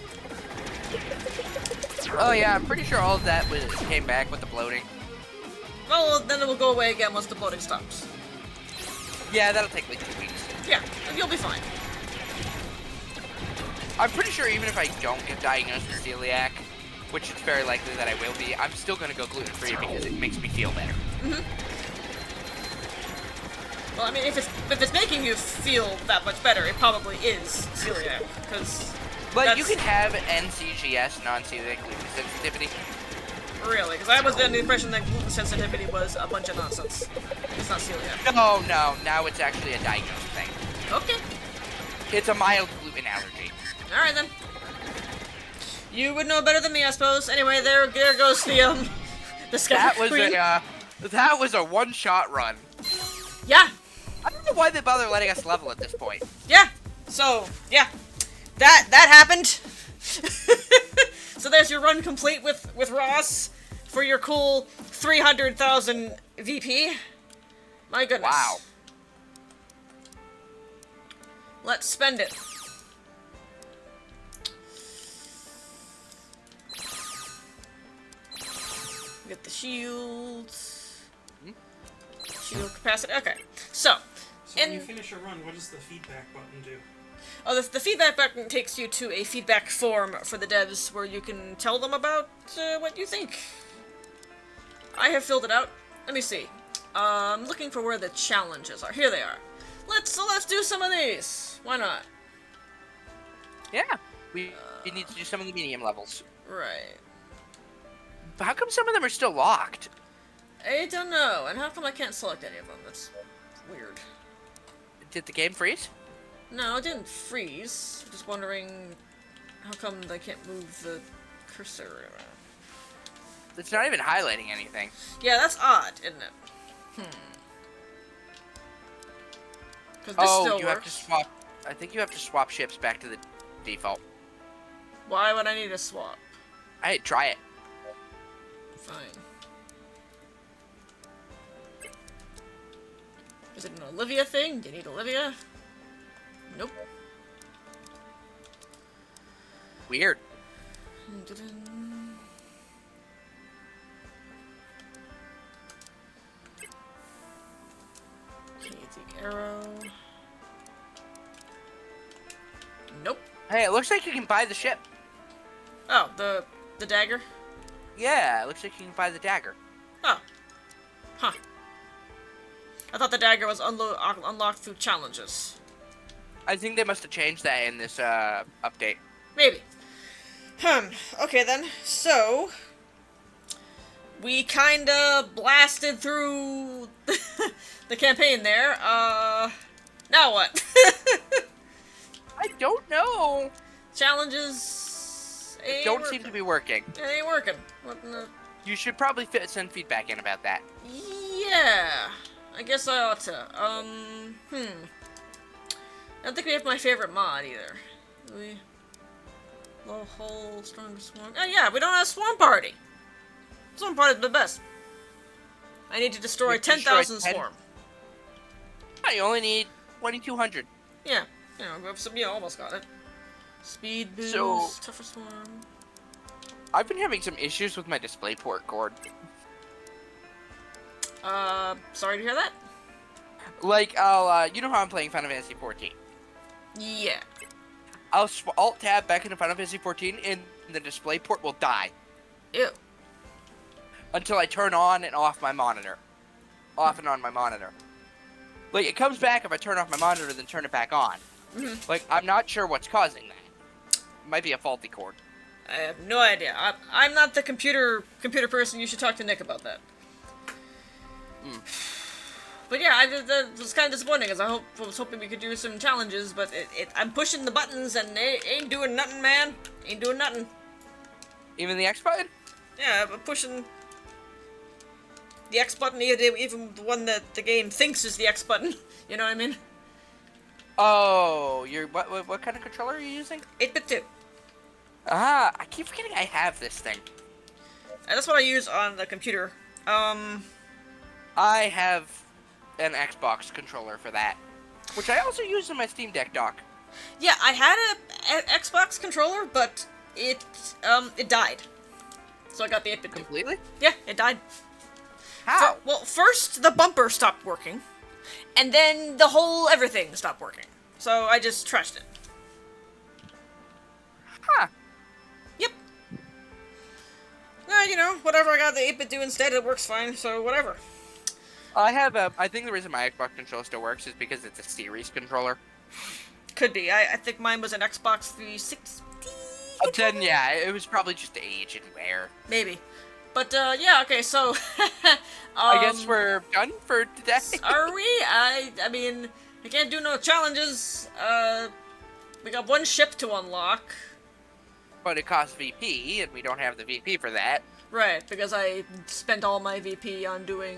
Oh yeah, I'm pretty sure all of that came back with the bloating. Well, then it will go away again once the bloating stops. Yeah, that'll take like 2 weeks. Yeah, and you'll be fine. I'm pretty sure even if I don't get diagnosed with celiac, which it's very likely that I will be, I'm still gonna go gluten-free because it makes me feel better. Well, I mean, if it's making you feel that much better, it probably is celiac, because. But you can have NCGS, non-celiac gluten sensitivity. Really? Because I was under the impression that gluten sensitivity was a bunch of nonsense. It's not celiac. No, now it's actually a diagnosed thing. Okay. It's a mild gluten allergy. Alright then. You would know better than me, I suppose. Anyway, there goes the Scatter Queen. That was a one-shot run. Yeah. I don't know why they bother letting us level at this point. Yeah. So, yeah. That happened. So there's your run complete with Ross for your cool 300,000 VP. My goodness. Wow. Let's spend it. Get the shields. Shield capacity. Okay. So when you finish a run, what does the feedback button do? Oh, the feedback button takes you to a feedback form for the devs where you can tell them about what you think. I have filled it out. Let me see. I'm looking for where the challenges are. Here they are. Let's do some of these. Why not? Yeah. We need to do some of the medium levels. Right. But how come some of them are still locked? I don't know. And how come I can't select any of them? That's weird. Did the game freeze? No, it didn't freeze. I'm just wondering how come they can't move the cursor. It's not even highlighting anything. Yeah, that's odd, isn't it? Because this still you works. have to swap. I think you have to swap ships back to the default. Why would I need a swap? Hey, try it. Fine. Is it an Olivia thing? Do you need Olivia? Nope. Weird. Okay, the arrow. Nope. Hey, it looks like you can buy the ship. Oh, the dagger? Yeah, it looks like you can buy the dagger. Oh. Huh. I thought the dagger was unlocked through challenges. I think they must have changed that in this update. Maybe. Okay then. So we kinda blasted through the campaign there. Now what? I don't know. Challenges They don't seem to be working. It ain't working. What in the... You should probably send feedback in about that. Yeah. I guess I ought to. I don't think we have my favorite mod either. Low hull, stronger swarm. Oh yeah, we don't have Swarm Party. Swarm Party's the best. I need to destroy 10,000 swarm. Oh, you only need 2,200. Yeah, almost got it. Speed boost, So- tougher swarm. I've been having some issues with my DisplayPort cord. Sorry to hear that. Like, you know how I'm playing Final Fantasy 14? Yeah. I'll Alt-Tab back into Final Fantasy 14, and the DisplayPort will die. Ew. Until I turn on and off my monitor. Off and on my monitor. Like, it comes back if I turn off my monitor, then turn it back on. Like, I'm not sure what's causing that. It might be a faulty cord. I have no idea. I'm not the computer person. You should talk to Nick about that. But yeah, that was kind of disappointing, because I was hoping we could do some challenges, but I'm pushing the buttons and they ain't doing nothing, man. Ain't doing nothing. Even the X button? Yeah, I'm pushing the X button, even the one that the game thinks is the X button. You know what I mean? Oh, what kind of controller are you using? 8-bit 2. Ah, I keep forgetting I have this thing. And that's what I use on the computer. I have an Xbox controller for that, which I also use in my Steam Deck dock. Yeah, I had an Xbox controller, but it died. So I got the 8-bit 2. Completely? Yeah, it died. How? Well, first the bumper stopped working, and then the whole everything stopped working. So I just trashed it. Huh. Yep. Whatever, I got the 8-bit 2 instead, it works fine, so whatever. I think the reason my Xbox controller still works is because it's a series controller. Could be. I think mine was an Xbox 360. Then, yeah, it was probably just age and wear. Maybe. But, yeah, okay, so... I guess we're done for today. Are we? I mean, I can't do no challenges. We got one ship to unlock. But it costs VP, and we don't have the VP for that. Right, because I spent all my VP on doing,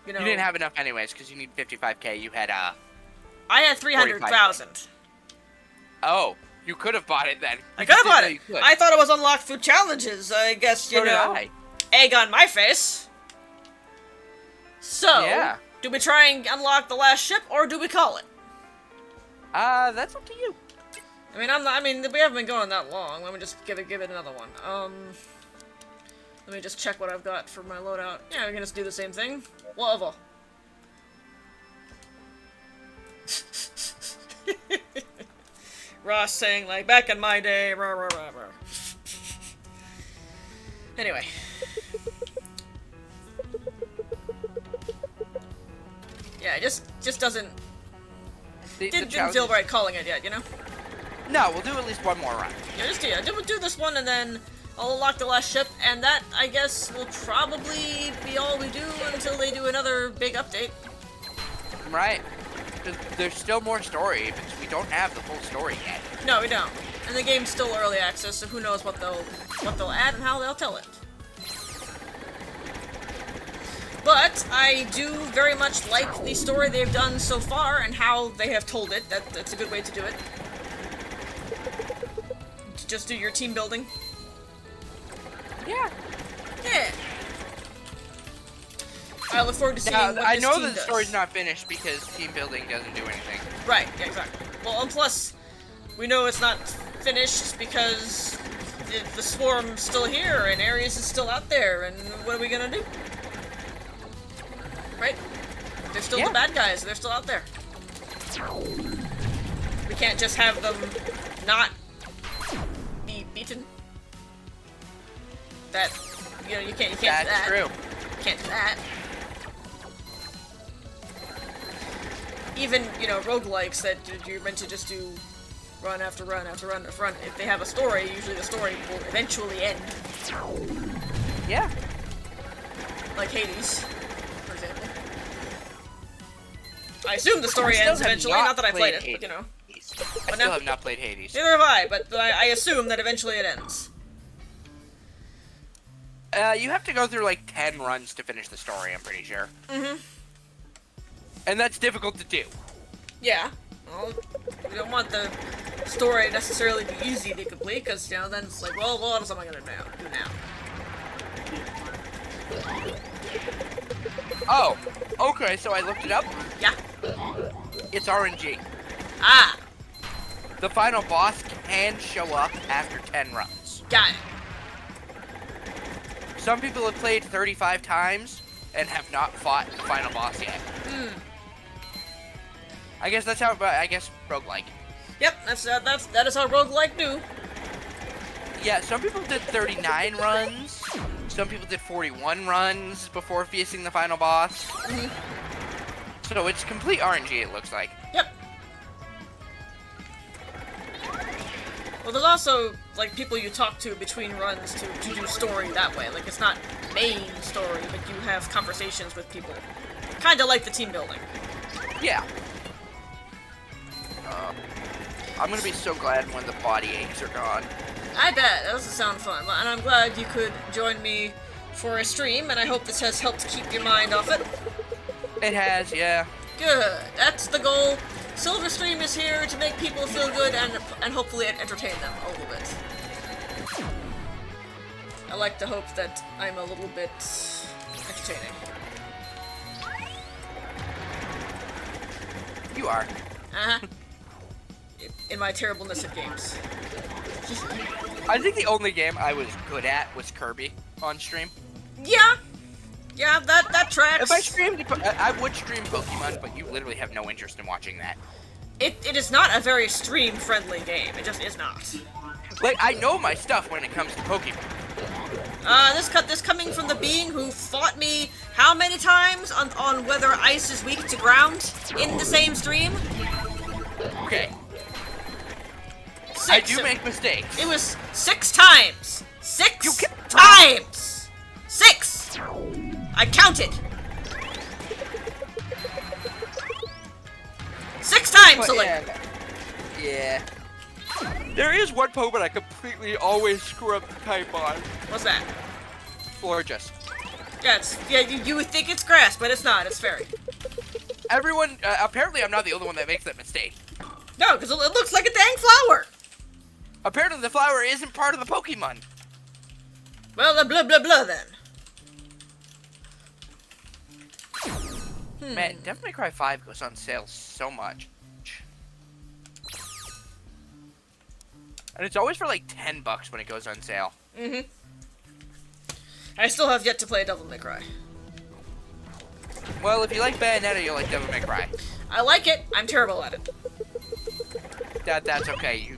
You didn't have enough anyways, because you need 55k. You had, I had 300,000. Oh, you could have bought it then. I could have bought it. I thought it was unlocked through challenges. I guess, So did I. egg on my face. So, Yeah. do we try and unlock the last ship, or do we call it? That's up to you. I mean, we haven't been going that long. Let me just give it another one. Let me just check what I've got for my loadout. Yeah, we can just do the same thing. Whatever. Ross saying, like, back in my day, rah, rah, rah, rah. Anyway. Yeah, it just doesn't... Didn't feel right calling it yet, No, we'll do at least one more run. Yeah, do this one, and then I'll unlock the last ship, and that, I guess, will probably be all we do until they do another big update. Right. 'Cause there's still more story, because we don't have the full story yet. No, we don't. And the game's still early access, so who knows what they'll add and how they'll tell it. But I do very much like the story they've done so far and how they have told it. That's a good way to do it. Just do your team building. Yeah. Yeah. I look forward to seeing Now, what I this know team that the does. story's not finished because team building doesn't do anything. Right, yeah, exactly. Well, and plus, we know it's not finished because the swarm's still here and Ares is still out there, and what are we gonna do? Right? They're still the bad guys, they're still out there. We can't just have them not be beaten. That, you can't do that. That's true. You can't do that. Even, roguelikes that you're meant to just do run after run after run after run. If they have a story, usually the story will eventually end. Yeah. Like Hades, for example. I assume the story I still ends have eventually, not not that I played it, played but Hades. I But still now- have not played Hades. Neither have I, but I assume that eventually it ends. You have to go through like 10 runs to finish the story, I'm pretty sure. Mm-hmm. And that's difficult to do. Yeah. Well, we don't want the story necessarily to be easy to complete, because, then it's like, well, what else am I gonna do now? Oh, okay, so I looked it up. Yeah. It's RNG. Ah, The final boss can show up after 10 runs. got it. Some people have played 35 times and have not fought the final boss yet. I guess that's how, I guess, roguelike. Yep, that is how roguelike do. Yeah, some people did 39 runs. Some people did 41 runs before facing the final boss. So it's complete RNG, it looks like. Yep. Well, there's also, like, people you talk to between runs to do story that way. Like, it's not main story, but you have conversations with people. Kinda like the team building. Yeah. I'm gonna be so glad when the body aches are gone. I bet. That doesn't sound fun. And I'm glad you could join me for a stream, and I hope this has helped keep your mind off it. It has, yeah. Good. That's the goal. Silverstream is here to make people feel good and hopefully entertain them a little bit. I like to hope that I'm a little bit entertaining. You are. Uh-huh. In my terribleness at games. I think the only game I was good at was Kirby on stream. Yeah. Yeah, that tracks. If I streamed, I would stream Pokemon, but you literally have no interest in watching that. It is not a very stream-friendly game. It just is not. Like, I know my stuff when it comes to Pokemon. This coming from the being who fought me how many times on whether ice is weak to ground in the same stream? Okay. 6. I do make mistakes. It was 6 times. You 6 can- times. 6. I counted. 6 times, But Select. yeah. There is one Pokemon I completely always screw up the type on. What's that? Florges. Yeah, you would think it's grass, but it's not. It's fairy. Everyone, apparently I'm not the only one that makes that mistake. No, because it looks like a dang flower. Apparently the flower isn't part of the Pokemon. Well, blah blah blah then. Man, Devil May Cry 5 goes on sale so much. And it's always for like $10 when it goes on sale. Mm-hmm. I still have yet to play Devil May Cry. Well, if you like Bayonetta, you'll like Devil May Cry. I like it. I'm terrible at it. That's okay.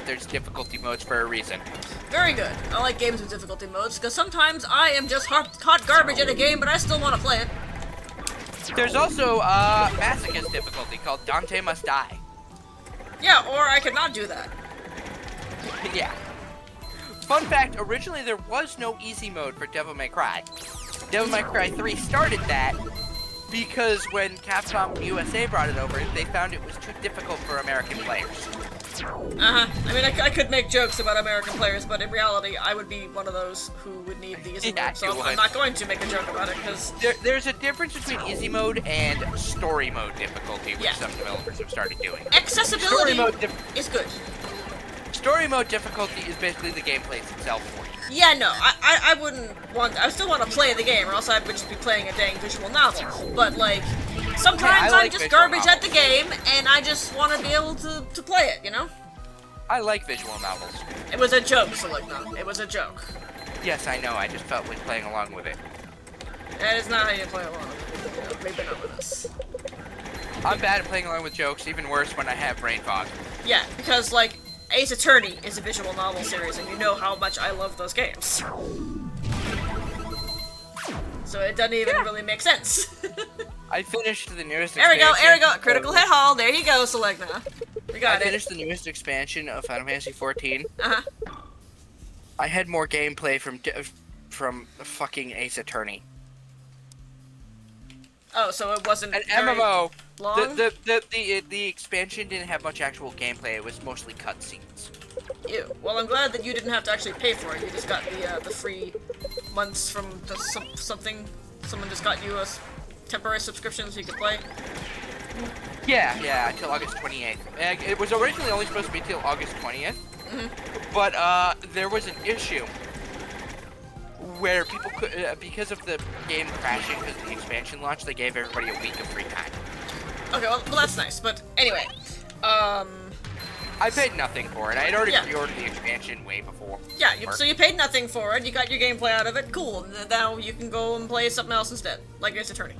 There's difficulty modes for a reason. Very good. I like games with difficulty modes, because sometimes I am just hot garbage at a game, but I still want to play it. There's also masochist difficulty called Dante Must Die. Yeah, or I could not do that. Yeah. Fun fact, originally there was no easy mode for Devil May Cry. Devil May Cry 3 started that, because when Capcom USA brought it over, they found it was too difficult for American players. I mean, I could make jokes about American players, but in reality, I would be one of those who would need the easy Yeah, mode, so you I'm would. not going to make a joke about it, because... There's a difference between easy mode and story mode difficulty, which Yeah. some developers have started doing. Accessibility Story mode is good. Story mode difficulty is basically the gameplay itself for you. Yeah, no, I wouldn't want... I still want to play the game, or else I would just be playing a dang visual novel. But, like, sometimes Yeah, I I'm like just visual garbage at the novels. game, and I just want to be able to play it, you know? I like visual novels. It was a joke, Seligna. It was a joke. Yes, I know, I just felt like playing along with it. That is not how you play along. Maybe not with us. I'm bad at playing along with jokes, even worse when I have brain fog. Yeah, because, like, Ace Attorney is a visual novel series, and you know how much I love those games. So it doesn't even really make sense. I finished the newest There we go, expansion. there we go. Critical hit haul. There you go, Seligna. We I got it. finished the newest expansion of Final Fantasy XIV. Uh-huh. I had more gameplay from fucking Ace Attorney. Oh, so it wasn't An very MMO. long? The expansion didn't have much actual gameplay. It was mostly cutscenes. Ew. Well, I'm glad that you didn't have to actually pay for it. You just got the free months from the something. Someone just got you a temporary subscription so you could play. Yeah, until August 28th. It was originally only supposed to be till August 20th, but there was an issue where people could, because of the game crashing because of the expansion launch, they gave everybody a week of free time. Okay, well that's nice. But anyway, I paid nothing for it. I had already Yeah. pre-ordered the expansion way before. yeah. So you paid nothing for it. You got your gameplay out of it. Cool. Now you can go and play something else instead, like Ace Attorney,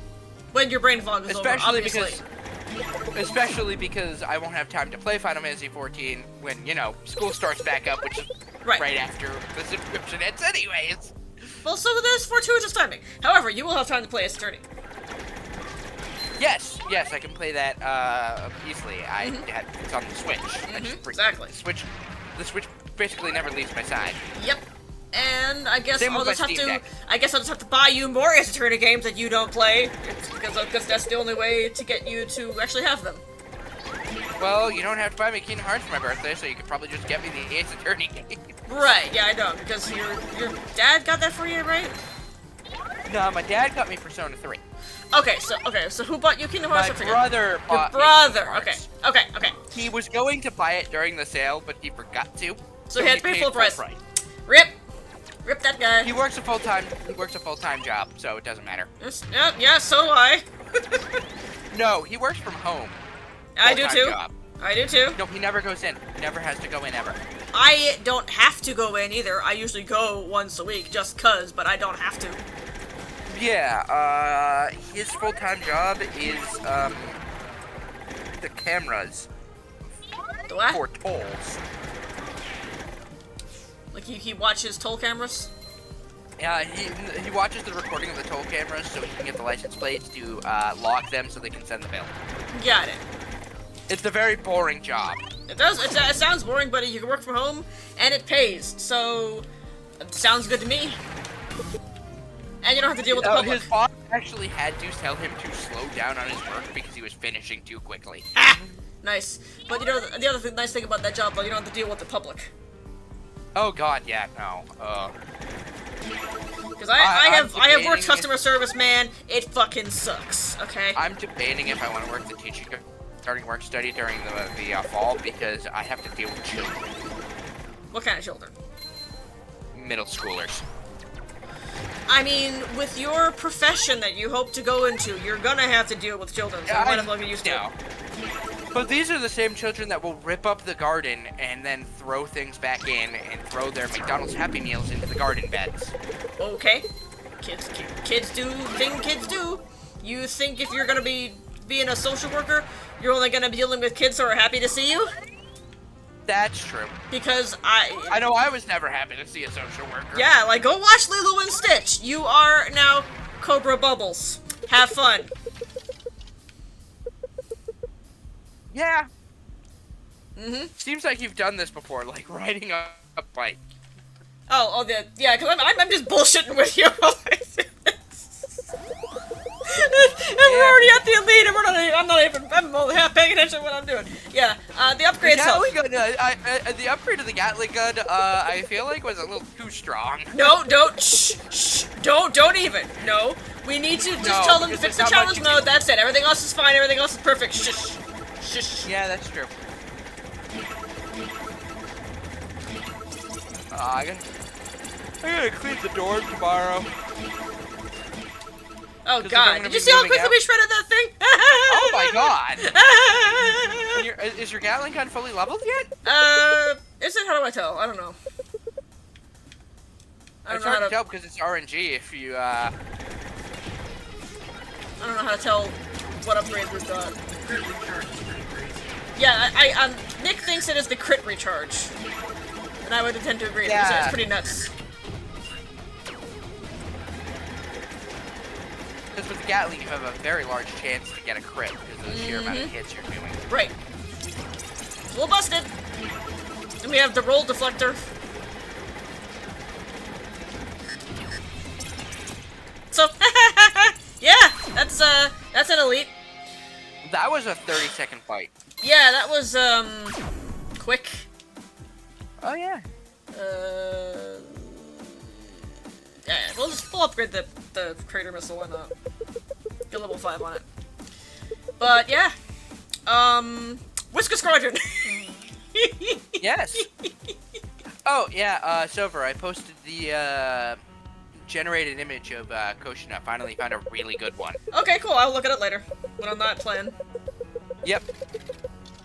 when your brain fog is over. Obviously. Especially because I won't have time to play Final Fantasy XIV when, school starts back up, which is right after the subscription ends anyways. Well, so there's fortuitous timing. However, you will have time to play Ace Attorney. Yes, I can play that easily. It's on the Switch. Exactly. The Switch basically never leaves my side. Yep. And I guess Same I'll with just my have Steam to. Deck. I guess I'll just have to buy you more Ace Attorney games that you don't play, because that's the only way to get you to actually have them. Well, you don't have to buy me Kingdom Hearts for my birthday, so you could probably just get me the Ace Attorney game. Right? Yeah, I know, because your dad got that for you, right? No, my dad got me Persona 3. Okay, so who bought you Kingdom Hearts? My I forget. brother Your bought me brother. Kingdom Okay, Hearts. okay. He was going to buy it during the sale, but he forgot to. So he had to pay paid full price. price. Rip that guy. He works a full-time job, so it doesn't matter. Yes, yeah, so do I. No, he works from home. I do Full-time too. job. I do too. No, he never goes in. He never has to go in ever. I don't have to go in either. I usually go once a week just 'cause, but I don't have to. Yeah, his full-time job is, the cameras The what? for tolls. Like he watches toll cameras? Yeah, he watches the recording of the toll cameras so he can get the license plates to, lock them so they can send the bill. Got it. It's a very boring job. It does. It sounds boring, but you can work from home, and it pays. So, it sounds good to me. And you don't have to deal with the public. His boss actually had to tell him to slow down on his work because he was finishing too quickly. Ah, nice. But you know, the other nice thing about that job, though, you don't have to deal with the public. Oh God, yeah, no. Because I have debating worked if- customer service, man. It fucking sucks. Okay. I'm debating if I want to work the teaching, starting work study during the fall because I have to deal with children, What kind of children? middle schoolers. I mean, with your profession that you hope to go into, you're gonna have to deal with children. So you might as well get used to it. But these are the same children that will rip up the garden and then throw things back in and throw their McDonald's Happy Meals into the garden beds. Okay. Kids do thing kids do. You think if you're gonna be being a social worker, you're only gonna be dealing with kids who are happy to see you? That's true. Because I know I was never happy to see a social worker. yeah, like go watch Lilo and Stitch. You are now Cobra Bubbles. Have fun. Yeah. Mm-hmm. Seems like you've done this before, like riding a bike. Yeah, because I'm just bullshitting with you. And Yeah, the upgrade of the Gatling gun, I feel like was a little too strong. No, don't, shh, don't even. No, we need to just tell them to fix the challenge mode. That's it. Everything else is fine. Everything else is perfect. Shush. Yeah, that's true. I gotta clean the door tomorrow. Oh god, did you see how quickly we shredded that thing? Oh my god! Is your Gatling gun fully leveled yet? Is it? How do I tell? I don't know. It's hard to tell because it's RNG if you, I don't know how to tell what upgrades we've got. Crit recharge is pretty crazy. Yeah, Nick thinks it is the crit recharge. And I would tend to agree. Yeah. It's pretty nuts. Because with the Gatling, you have a very large chance to get a crit because of the sheer amount of hits you're doing. Right. It's a little busted. And we have the roll deflector. So, yeah, that's an elite. That was a 30-second fight. Yeah, that was, quick. Oh, yeah. Yeah, we'll upgrade the crater missile, why not? Get level 5 on it. But, yeah. Whisker Squadron! Yes. Oh, yeah, Silver, I posted the, generated image of, Koshina. Finally found a really good one. Okay, cool, I'll look at it later. When I'm not playing. Yep.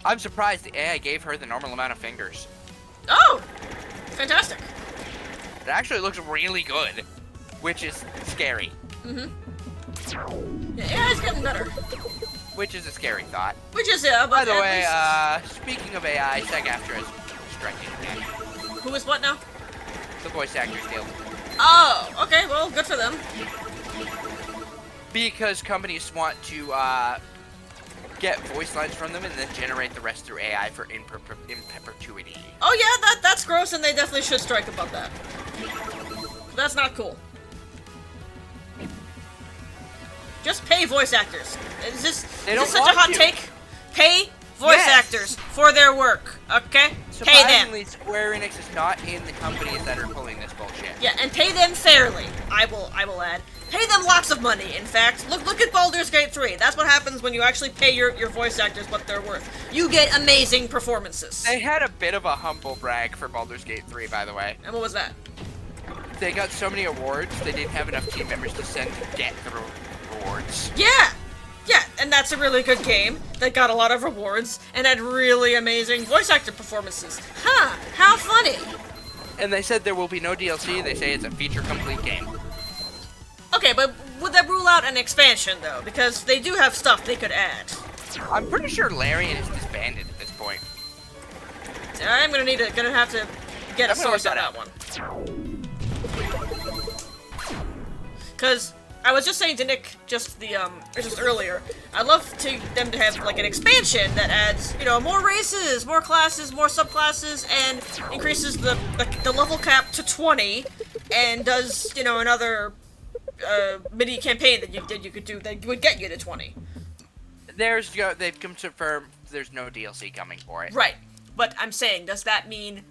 I'm surprised the AI gave her the normal amount of fingers. Oh! Fantastic. It actually looks really good, which is scary. Yeah, AI's getting better. Which is a scary thought. Which is, yeah, but By the at way, least... speaking of AI, SAG-AFTRA is striking again. Who is what now? The Voice Actors Guild. Oh, okay, well, good for them. Because companies want to, get voice lines from them and then generate the rest through AI for in perpetuity. Oh yeah, that's gross, and they definitely should strike about that. That's not cool. Just pay voice actors. Is this such a hot take? Pay voice actors for their work, okay? Pay them. Surprisingly, Square Enix is not in the companies that are pulling this bullshit. Yeah, and pay them fairly. I will add. Pay them lots of money, in fact. Look at Baldur's Gate 3. That's what happens when you actually pay your voice actors what they're worth. You get amazing performances. They had a bit of a humble brag for Baldur's Gate 3, by the way. And what was that? They got so many awards, they didn't have enough team members to send to get the rewards. Yeah! Yeah, and that's a really good game that got a lot of rewards and had really amazing voice actor performances. Huh, how funny! And they said there will be no DLC, they say it's a feature-complete game. Okay, but would that rule out an expansion, though? Because they do have stuff they could add. I'm pretty sure Larian is disbanded at this point. I'm gonna have to get a source on that one. Cause I was just saying to Nick just earlier, I'd love them to have like an expansion that adds, more races, more classes, more subclasses, and increases the level cap to 20, and does another mini campaign that you could do that would get you to 20. They've confirmed there's no DLC coming for it. Right, but I'm saying, does that mean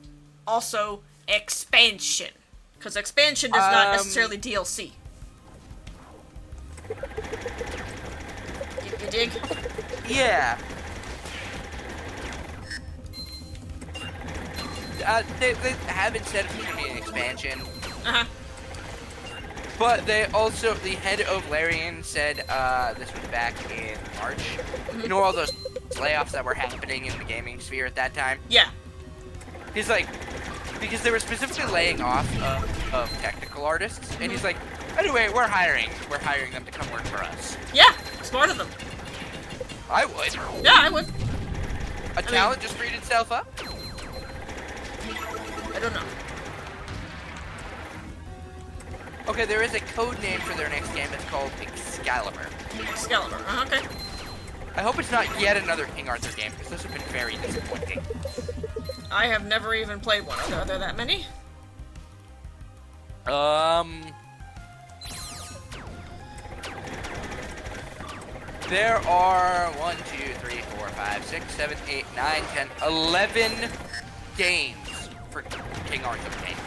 also expansion? Because expansion does not necessarily DLC. You dig? Yeah. They haven't said if it's going to be an expansion. Uh-huh. But the head of Larian said, this was back in March. You know all those layoffs that were happening in the gaming sphere at that time? Yeah. He's like, because they were specifically laying off of technical artists, and he's like, anyway, we're hiring them to come work for us. Yeah, smart of them. I would. Yeah, I would. Talent just freed itself up? I don't know. Okay, there is a code name for their next game. It's called Excalibur. Excalibur, okay. I hope it's not yet another King Arthur game, because those have been very disappointing. I have never even played one. Are there that many? There are 1, 2, 3, 4, 5, 6, 7, 8, 9, 10, 11 games for King Arthur games.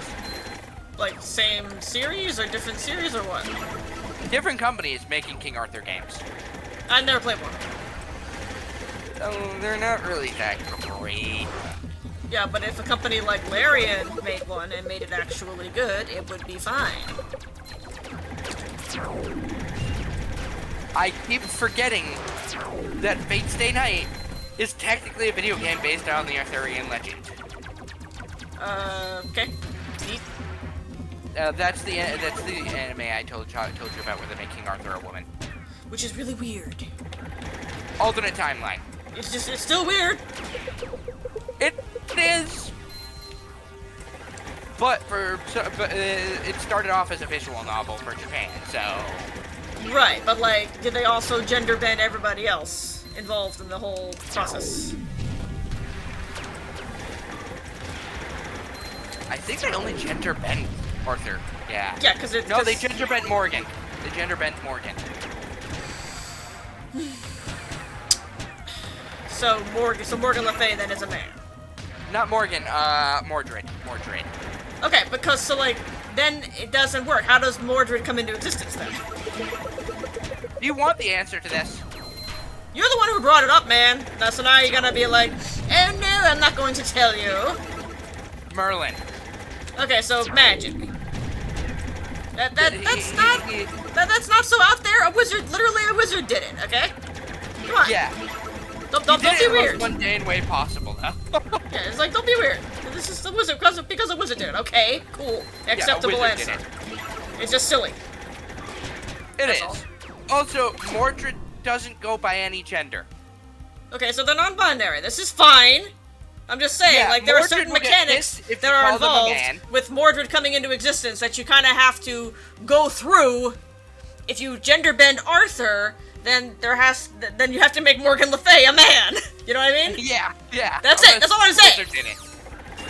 Like, same series or different series or what? Different companies making King Arthur games. I never played one. Oh, they're not really that great. Yeah, but if a company like Larian made one and made it actually good, it would be fine. I keep forgetting that Fate Stay Night is technically a video game based on the Arthurian legend. Okay. Neat. That's the anime I told you about where they make King Arthur a woman. Which is really weird. Alternate timeline. It's still weird. It is. But it started off as a visual novel for Japan, so. Right, but like, did they also gender bend everybody else involved in the whole process? I think they only gender bent Arthur. Yeah. Yeah, because it. No, they gender bent Morgan. They gender bent Morgan. So Morgan Le Fay then is a man. Not Morgan. Mordred. Mordred. Okay, because so like then it doesn't work. How does Mordred come into existence then? Do you want the answer to this? You're the one who brought it up, man. Now, so now you're gonna be like, oh no, I'm not going to tell you. Merlin. Okay, so magic. That's not so out there. Literally a wizard did it. Okay, come on. Yeah. Don't be weird. In the most mundane way possible, though. Yeah, it's like don't be weird. This is the wizard because a wizard did it. Okay, cool, acceptable yeah, a wizard answer. did it. It's just silly. It That's is. all. Also, Mordred doesn't go by any gender. Okay, so they're non-binary. This is fine. I'm just saying, Yeah, like, there are Mordred certain will get mechanics this if that you are call them a involved man. with Mordred coming into existence that you kind of have to go through. If you gender bend Arthur, then then you have to make Morgan Le Fay a man. You know what I mean? Yeah. That's it. That's all I'm saying. A wizard did it.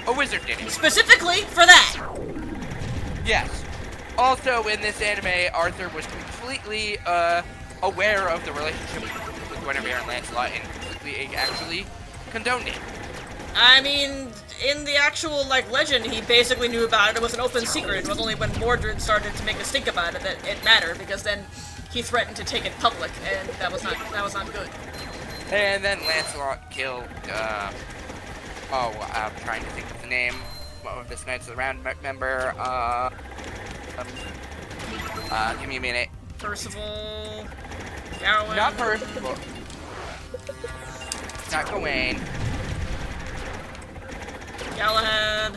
A wizard did it. Specifically for that. Yes. Also, in this anime, Arthur was completely aware of the relationship with Guinevere and Lancelot and completely actually condoned it. I mean, in the actual, like, legend, he basically knew about it. It was an open secret. It was only when Mordred started to make a stink about it that it mattered, because then he threatened to take it public, and that was not good. And then Lancelot killed, I'm trying to think of the name of this Knights of the Round member, give me a minute. Percival, Gawain. Not Percival. Not Gawain. Galahad.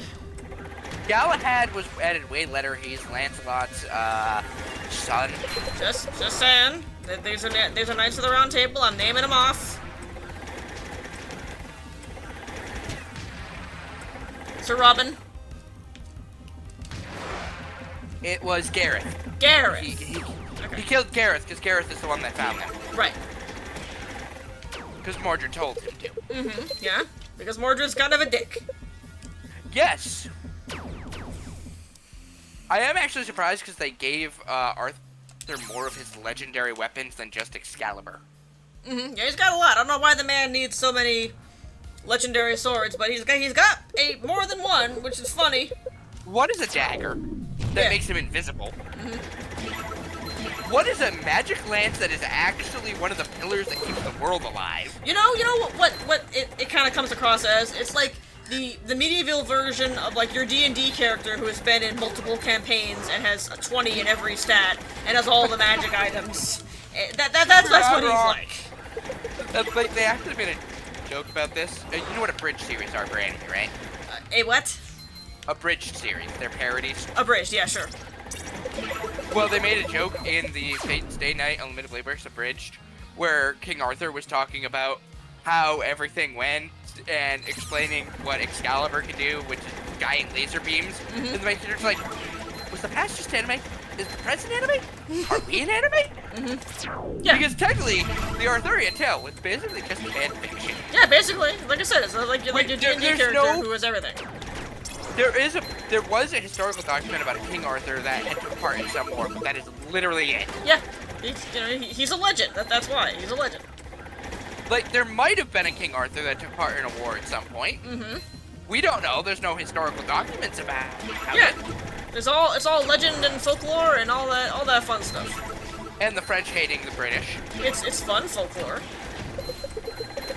Galahad was added way later. He's Lancelot's, son. Just saying. These are Knights of the Round Table. I'm naming them off. Sir Robin. It was Gareth. Gareth. He killed Gareth because Gareth is the one that found them. Right. Because Mordred told him to. Mm-hmm. Yeah. Because Mordred's kind of a dick. Yes. I am actually surprised because they gave Arthur more of his legendary weapons than just Excalibur. Mm-hmm. Yeah, he's got a lot. I don't know why the man needs so many legendary swords, but he's got more than one, which is funny. What is a dagger that makes him invisible? What is a magic lance that is actually one of the pillars that keeps the world alive? You know what it kind of comes across as? It's like the medieval version of like your D&D character who has been in multiple campaigns and has a 20 in every stat and has all the magic items. That's what he's like. Like they actually made a joke about this. You know what Abridged series are, Brandy, right? A what? Abridged series. They're parodies. Abridged, yeah, sure. Well, they made a joke in the Fate Stay Night Unlimited Laborers Abridged where King Arthur was talking about how everything went and explaining what Excalibur can do, which is giant laser beams. And the main character's like, was the past just anime? Is the present anime? Are we in anime? Yeah. Because technically, the Arthurian tale was basically just fan fiction. Yeah, basically. Like I said, it's like your D&D character who has everything. There was a historical document about a King Arthur that had took part in some war, but that is literally it. Yeah. He's a legend. That's why. He's a legend. Like, there might have been a King Arthur that took part in a war at some point. We don't know. There's no historical documents about Yeah. it. It's all legend and folklore and all that fun stuff. And the French hating the British. It's fun folklore.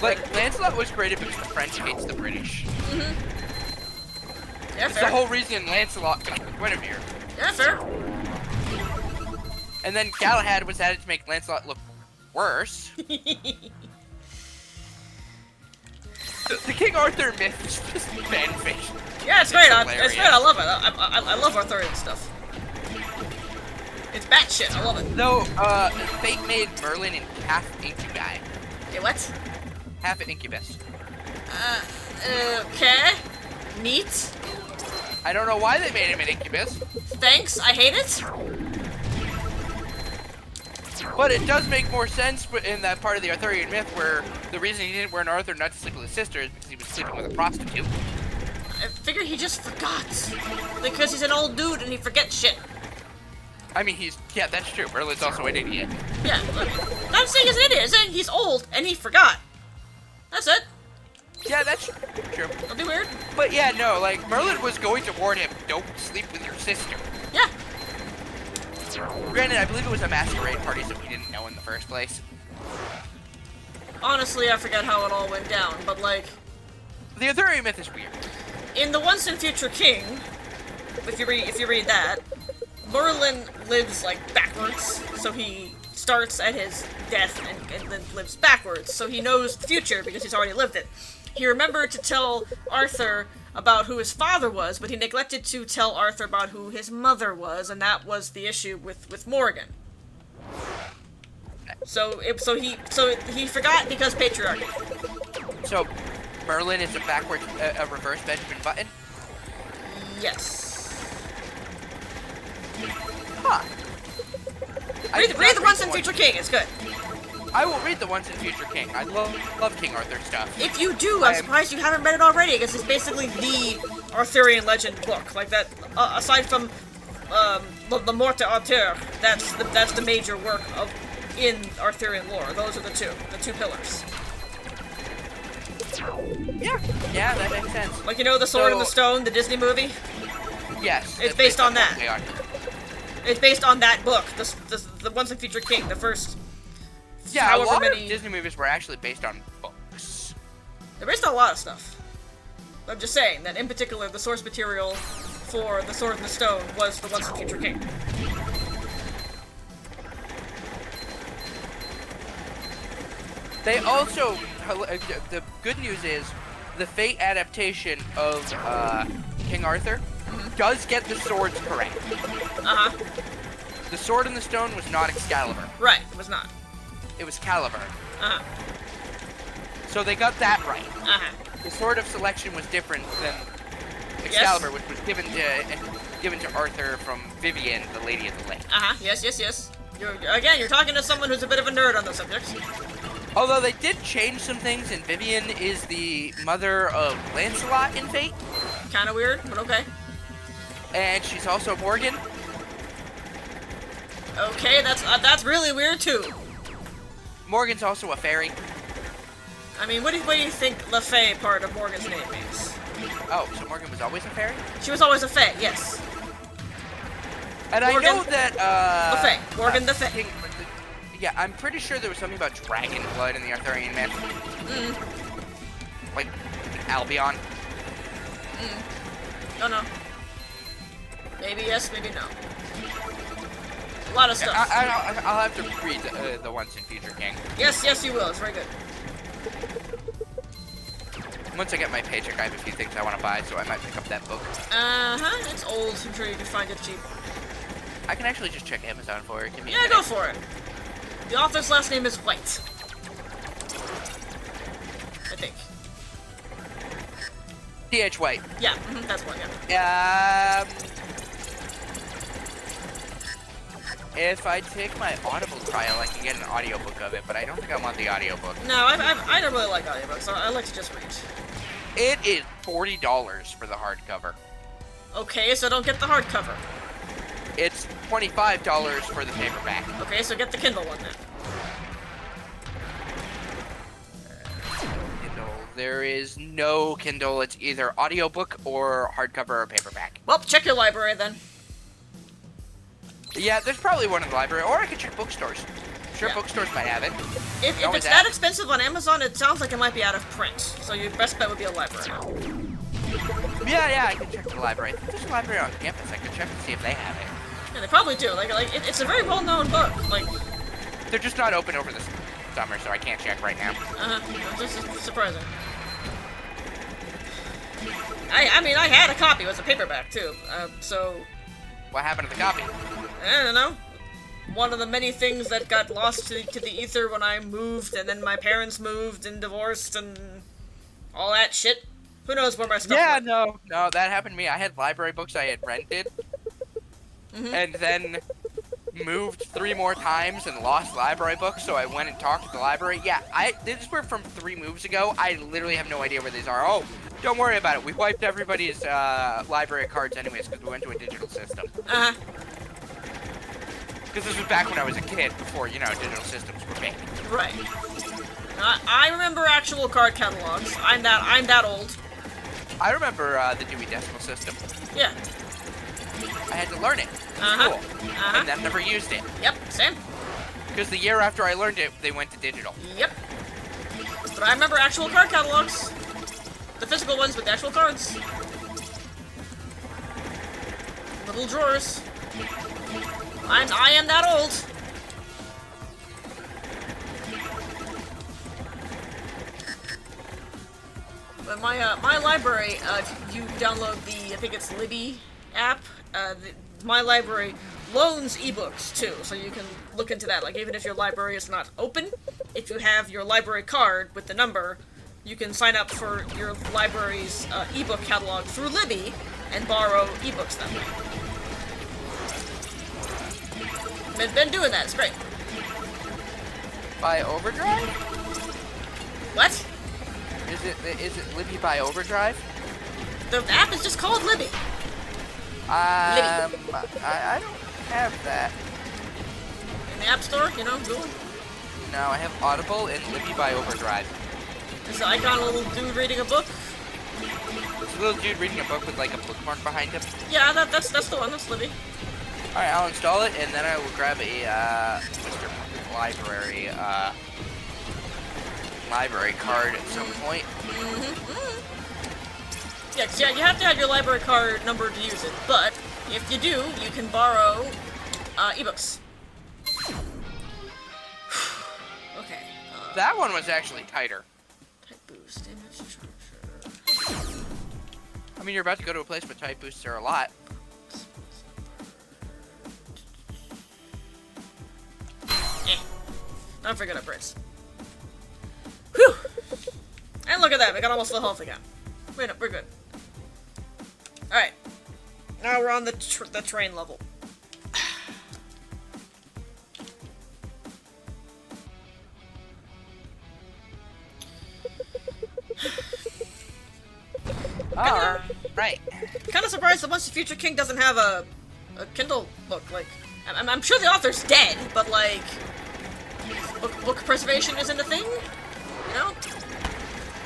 Like, Lancelot was created because the French hates the British. Yeah, It's fair. the whole reason Lancelot became Guinevere. Yeah, fair. And then Galahad was added to make Lancelot look worse. The King Arthur myth is just fanfiction. Yeah, it's great. It's hilarious. great. I love it. I love Arthurian stuff. It's batshit. I love it. Though, Fate made Merlin in half incubi. Okay, what? Half an incubus. Okay. Neat. I don't know why they made him an incubus, Thanks. I hate it. but it does make more sense in that part of the Arthurian myth where the reason he didn't wear an Arthur not to sleep with his sister is because he was sleeping with a prostitute. I figure he just forgot. Because he's an old dude and he forgets shit. I mean, yeah, that's true. Merlin's also an idiot. Yeah. Look, I'm saying he's an idiot. I'm saying he's old and he forgot. That's it. Yeah, that's true. That'd be weird. But yeah, no, like, Merlin was going to warn him, don't sleep with your sister. Yeah. Granted, I believe it was a masquerade party, so we didn't know in the first place. Honestly, I forget how it all went down, but like, The Arthurian myth is weird. in the Once and Future King, if you read that, Merlin lives like backwards, so he starts at his death and then lives backwards, so he knows the future because he's already lived it. He remembered to tell Arthur about who his father was, but he neglected to tell Arthur about who his mother was, and that was the issue with Morgan. So he forgot because patriarchy. So, Merlin is a reverse Benjamin Button? Yes. Huh. Read the Once and Future King. It's good. I will read the Once and Future King. I love King Arthur stuff. If you do, I'm surprised you haven't read it already, because it's basically the Arthurian legend book. Like that, aside from the Morte d'Arthur, that's the major work in Arthurian lore. Those are the two pillars. Yeah, that makes sense. Like, you know, the Sword and the Stone, the Disney movie. Yes. It's based on that. Morte d'Arthur. It's based on that book, the Once and Future King, the first. Yeah, a however lot many. of Disney movies were actually based on books. They're based on a lot of stuff. I'm just saying that in particular, the source material for the Sword and the Stone was the Once and Future King. They also, the good news is, the Fate adaptation of King Arthur does get the swords correct. Uh-huh. The Sword and the Stone was not Excalibur. Right, it was not. It was Caliber. Uh-huh. So they got that right. Uh-huh. The Sword of Selection was different than Excalibur, which was given to Arthur from Vivian, the Lady of the Lake. Uh-huh. Yes. You're talking to someone who's a bit of a nerd on the subject. Although they did change some things, and Vivian is the mother of Lancelot in Fate, Kind of weird, but okay. and she's also Morgan. Okay, that's really weird too. Morgan's also a fairy. I mean, what do you think the Fae part of Morgan's name means? Oh, so Morgan was always a fairy? She was always a Fae, yes. And Morgan I know that, the Fae. Morgan the Fae. Yeah, I'm pretty sure there was something about dragon blood in the Arthurian myth. Like, Albion. No. Maybe yes, maybe no. A lot of stuff. I'll have to read the Once and Future King. Yes, you will. It's very good. Once I get my paycheck, I have a few things I want to buy, so I might pick up that book. Uh-huh. It's old. I'm sure you can find it cheap. I can actually just check Amazon for it. Give me a Yeah, minute. go for it. The author's last name is White. I think. T.H. White. Yeah, that's one, yeah. If I take my Audible trial, I can get an audiobook of it, but I don't think I want the audiobook. No, I don't really like audiobooks. I like to just read. It is $40 for the hardcover. Okay, so don't get the hardcover. It's $25 for the paperback. Okay, so get the Kindle one then. There is no Kindle. It's either audiobook or hardcover or paperback. Well, check your library then. Yeah, there's probably one in the library, or I could check bookstores. Sure, Yeah. bookstores might have it. If Always it's that ask. expensive on Amazon, it sounds like it might be out of print. So your best bet would be a library. Yeah, I can check the library. There's a library on campus. I could check and see if they have it. Yeah, they probably do. It's a very well-known book. Like, They're just not open over the summer, so I can't check right now. this is surprising. I mean, I had a copy. It was a paperback too. So What happened to the copy? I don't know. One of the many things that got lost to the ether when I moved, and then my parents moved and divorced and all that shit. Who knows where my stuff went? No, that happened to me. I had library books I had rented, and then moved 3 more times and lost library books, so I went and talked to the library. Yeah, these were from 3 moves ago. I literally have no idea where these are. Oh, don't worry about it. We wiped everybody's library cards anyways because we went to a digital system. Because this was back when I was a kid, before, digital systems were big. Right. I remember actual card catalogs. I'm that old. I remember the Dewey Decimal System. Yeah. I had to learn it. Cool. And then never used it. Yep. Same. Because the year after I learned it, they went to digital. Yep. But I remember actual card catalogs. The physical ones with the actual cards. Little drawers. I am that old. But my library, if you download I think it's Libby app, my library loans ebooks too, so you can look into that. Like, even if your library is not open, if you have your library card with the number, you can sign up for your library's ebook catalog through Libby and borrow ebooks that way. Been doing that. It's great. By Overdrive? What? Is it Libby by Overdrive? The app is just called Libby. I don't have that. In the App Store, Google. No, I have Audible and Libby by Overdrive. Is the icon a little dude reading a book? It's a little dude reading a book with like a bookmark behind him. Yeah, that's the one. That's Libby. Alright, I'll install it and then I will grab a Whisker library card at some point. Yeah, you have to have your library card number to use it, but if you do, you can borrow ebooks. Okay. That one was actually tighter. Type boost, image structure. I mean, you're about to go to a place where type boosts are a lot. Don't forget our Brits. Whew! And look at that, we got almost full health again. We're good. Alright. Now we're on the train level. Right. Kind of surprised that Once the Future King doesn't have a Kindle book. Like, I'm sure the author's dead, but like, book preservation isn't a thing,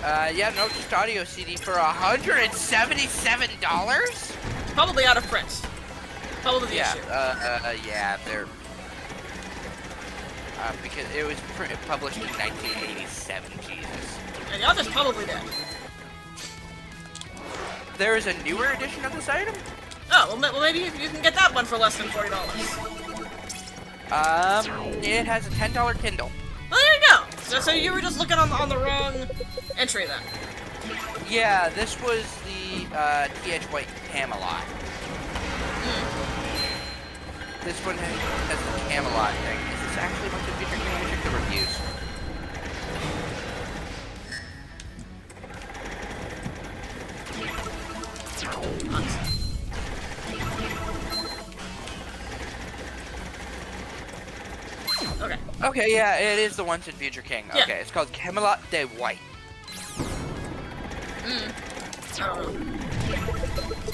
Yeah, no, just audio CD for $177. Probably out of print. Probably the issue. Yeah, they're because it was published in 1987. Jesus. And the author's probably dead. There is a newer edition of this item. Oh, well maybe you can get that one for less than $40. It has a $10 Kindle. Well, there you go. So you were just looking on the wrong entry then. Yeah, this was the T.H. White Camelot. This one has the Camelot thing. Is this actually what the feature can check the reviews? Okay. Okay, yeah, it is the Once and Future King. Yeah. Okay, it's called Camelot de White. I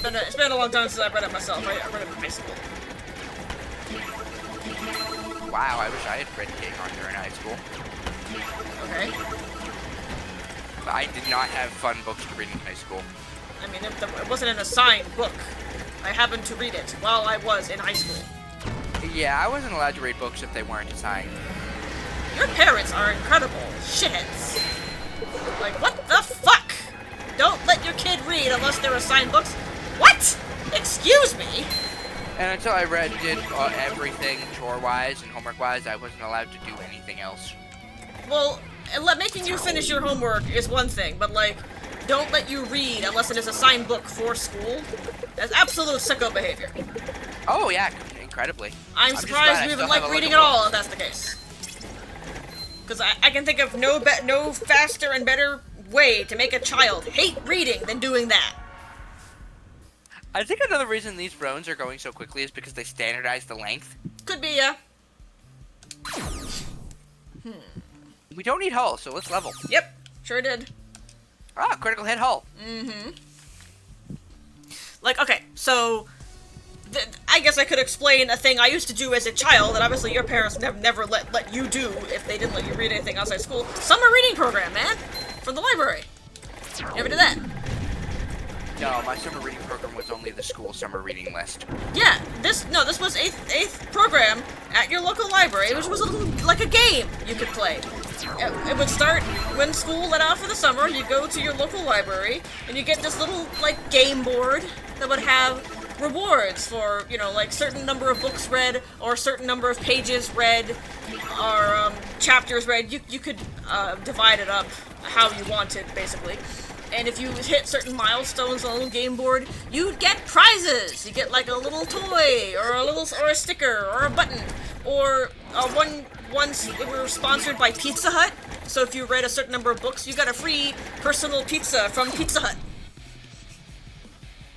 don't know. It's been a long time since I read it myself. I read it in high school. Wow, I wish I had read King Arthur in high school. Okay. I did not have fun books to read in high school. I mean, it wasn't an assigned book. I happened to read it while I was in high school. Yeah, I wasn't allowed to read books if they weren't assigned. Your parents are incredible shitheads. Like, what the fuck? Don't let your kid read unless they're assigned books. What? Excuse me? And until I did everything chore-wise and homework-wise, I wasn't allowed to do anything else. Well, making you finish your homework is one thing, but like, don't let you read unless it is a assigned book for school. That's absolute sicko behavior. Oh yeah, incredibly. I'm just surprised glad you I even still like have a reading look at at all books. if that's the case. Because I can think of no faster and better way to make a child hate reading than doing that. I think another reason these rounds are going so quickly is because they standardized the length. Could be, yeah. We don't need hull, so let's level. Yep, sure did. Ah, critical hit hull. Mm-hmm. Like, okay, so I guess I could explain a thing I used to do as a child that obviously your parents never let you do if they didn't let you read anything outside school. Summer reading program, man, from the library. You ever did that? No, my summer reading program was only the school summer reading list. Yeah, this was eighth program at your local library, which was like a game you could play. It would start when school let out for the summer. You go to your local library and you get this little like game board that would have rewards for, you know, like certain number of books read or certain number of pages read or chapters read. You could divide it up how you wanted, basically. And if you hit certain milestones on a little game board, you'd get prizes. You get like a little toy, or a sticker, or a button, or once we were sponsored by Pizza Hut. So if you read a certain number of books, you got a free personal pizza from Pizza Hut.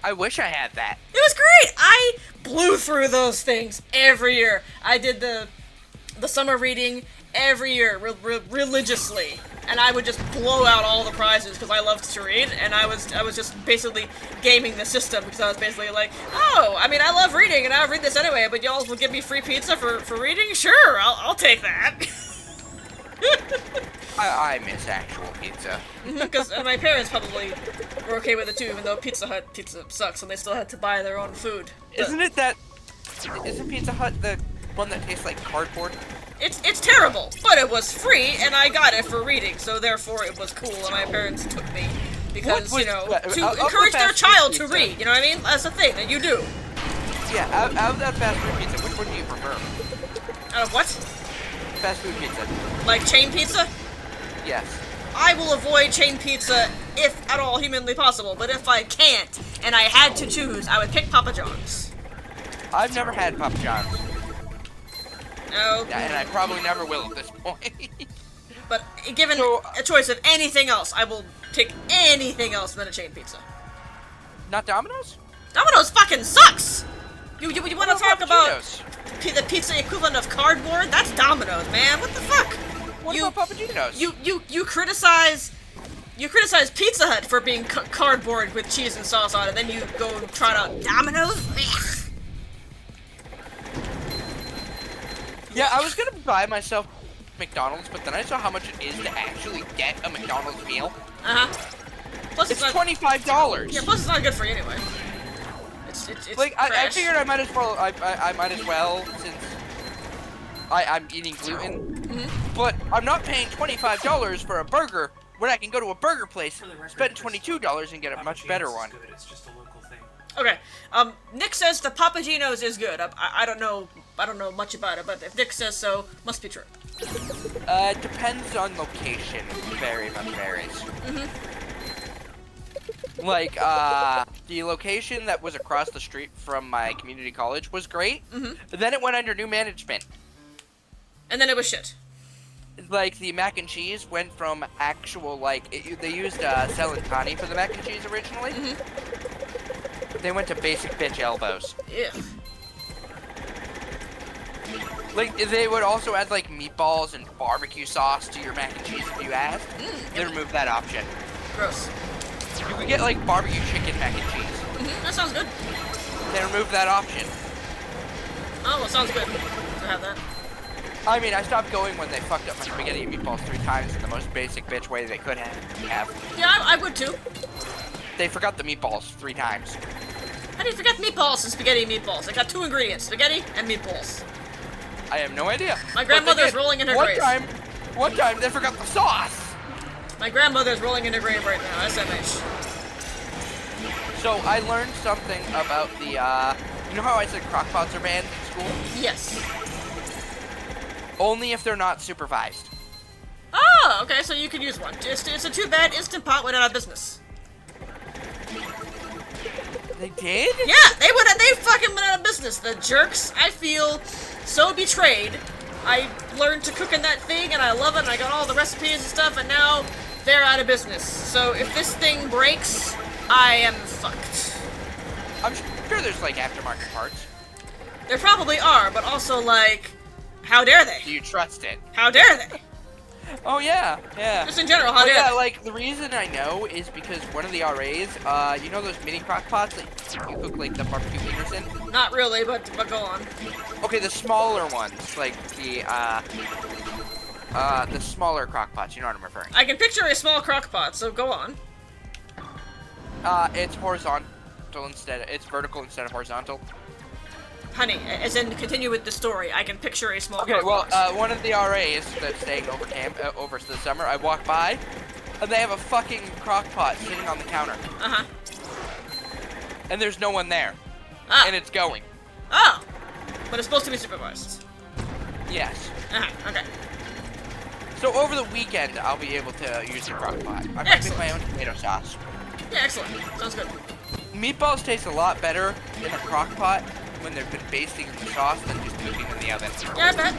I wish I had that. It was great. I blew through those things every year. I did the summer reading every year religiously. And I would just blow out all the prizes because I loved to read, and I was just basically gaming the system because I was basically like, oh, I mean, I love reading and I'll read this anyway, but y'all will give me free pizza for reading? Sure, I'll take that. I miss actual pizza. Because my parents probably were okay with it too, even though Pizza Hut pizza sucks and they still had to buy their own food. Isn't Pizza Hut the one that tastes like cardboard? It's terrible, but it was free, and I got it for reading, so therefore it was cool, and my parents took me because, you know, to encourage their child to read, you know what I mean? That's a thing that you do. Yeah, out of that fast food pizza, which one do you prefer? Out of what? Fast food pizza. Like chain pizza? Yes. I will avoid chain pizza if at all humanly possible, but if I can't, and I had to choose, I would pick Papa John's. I've never had Papa John's. No. Yeah, and I probably never will at this point. But given a choice of anything else, I will take anything else than a chain pizza. Not Domino's? Domino's fucking sucks! You want to talk about Papagino's? the pizza equivalent of cardboard? That's Domino's, man. What the fuck? What about Papagino's? You criticize Pizza Hut for being cardboard with cheese and sauce on it, then you go and try out Domino's? Yeah, I was gonna buy myself McDonald's, but then I saw how much it is to actually get a McDonald's meal. Plus It's not, $25. Yeah, plus it's not good for you anyway. It's like I trash. figured I might as well. I might as well since I'm eating gluten. But I'm not paying $25 for a burger when I can go to a burger place, For the record, spend this $22 and get a much better one. Good. It's just a local thing. Okay. Nick says the Papagino's is good. I don't know much about it, but if Nick says so, must be true. It depends on location. Very much varies. Like, the location that was across the street from my community college was great. But then it went under new management. And then it was shit. Like, the mac and cheese went from actual, like, they used Celentani for the mac and cheese originally. They went to basic bitch elbows. Ugh. Like, they would also add, like, meatballs and barbecue sauce to your mac and cheese if you asked. They removed that option. Gross. You could get, like, barbecue chicken mac and cheese. That sounds good. They removed that option. Oh, well, sounds good to have that. I mean, I stopped going when they fucked up my spaghetti and meatballs 3 times in the most basic bitch way they could have. Yeah, I would too. They forgot the meatballs 3 times. How do you forget meatballs and spaghetti meatballs? I got 2 ingredients, spaghetti and meatballs. I have no idea. My grandmother's rolling in her grave. One time they forgot the sauce. My grandmother's rolling in her grave right now, SMH. So I learned something about the, you know how I said crockpots are banned in school? Yes. Only if they're not supervised. Oh, okay, so you could use one. It's a too bad Instant Pot went out of business. They did? Yeah, they fucking went out of business. The jerks. I feel so betrayed. I learned to cook in that thing, and I love it, and I got all the recipes and stuff, and now they're out of business. So if this thing breaks, I am fucked. I'm sure there's, like, aftermarket parts. There probably are, but also, like, how dare they? Do you trust it? How dare they? Oh, yeah, yeah. Just in general, how dare yeah, they? like, the reason I know is because one of the RAs, you know those mini crock pots that you cook, like, the barbecue wieners in? Not really, but go on. Okay, the smaller ones, like, the smaller crock pots, you know what I'm referring to. I can picture a small crock pot, so go on. It's horizontal it's vertical instead of horizontal. Honey, as in, continue with the story. I can picture a small Okay, crock well, pot. one of the RAs that's staying over over the summer, I walk by, and they have a fucking crock pot sitting on the counter. Uh-huh. And there's no one there. Ah. And it's going. Oh! But it's supposed to be supervised. Yes. Uh-huh, okay. So over the weekend, I'll be able to use the crock pot. I'm gonna make my own tomato sauce. Yeah, excellent. Sounds good. Meatballs taste a lot better in a crock pot when they've been basting in the sauce than just cooking in the oven. Yeah, I bet.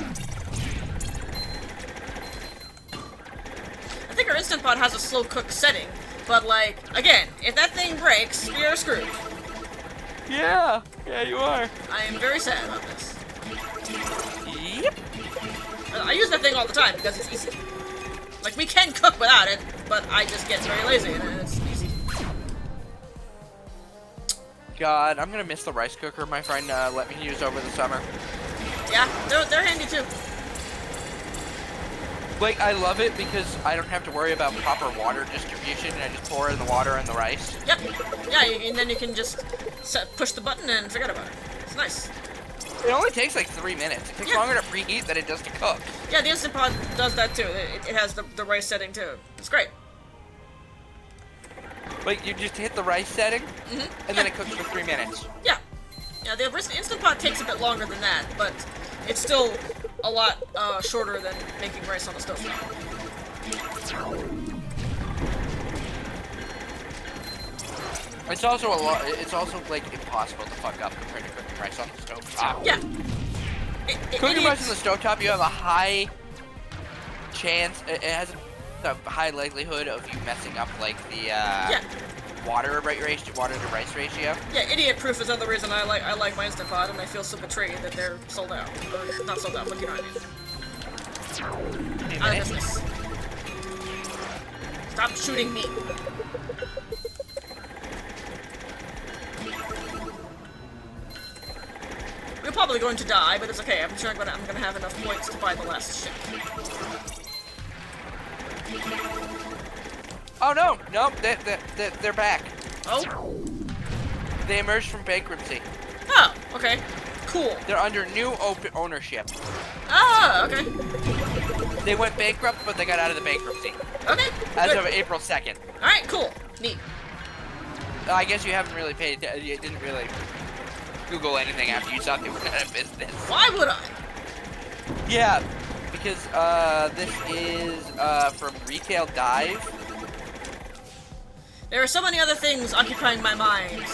I think our Instant Pot has a slow cook setting, but like, again, if that thing breaks, we are screwed. Yeah, you are. I am very sad about this. Yep. I use that thing all the time because it's easy. Like, we can cook without it, but I just get very lazy and it's easy. God, I'm gonna miss the rice cooker my friend let me use over the summer. Yeah, they're handy too. Like, I love it because I don't have to worry about proper water distribution, and I just pour in the water and the rice. Yep. Yeah, and then you can just push the button and forget about it. It's nice. It only takes like 3 minutes. It takes longer to preheat than it does to cook. Yeah, the Instant Pot does that too. It has the rice setting too. It's great. Like, you just hit the rice setting, and then it cooks for 3 minutes. Yeah. Yeah, the Instant Pot takes a bit longer than that, but it's still a lot shorter than making rice on a stove. It's also like impossible to fuck up compared to cooking rice on the stovetop. Yeah. Cooking rice on the stovetop, you have a high chance. It has a high likelihood of you messing up like the water to rice ratio. Yeah, idiot proof is another reason I like my Instant Pot, and I feel so betrayed that they're sold out. Or not sold out, but you know what I mean. Out of business. Stop shooting me. We're probably going to die, but it's okay. I'm sure I'm gonna have enough points to buy the last ship. Oh no, they're back. Oh? They emerged from bankruptcy. Oh, okay. Cool. They're under new ownership. Ah, okay. They went bankrupt, but they got out of the bankruptcy. Okay. As good. of April 2nd. Alright, cool. Neat. I guess you haven't really you didn't really Google anything after you saw they went out of business. Why would I? Yeah, because this is from Retail Dive. There are so many other things occupying my mind.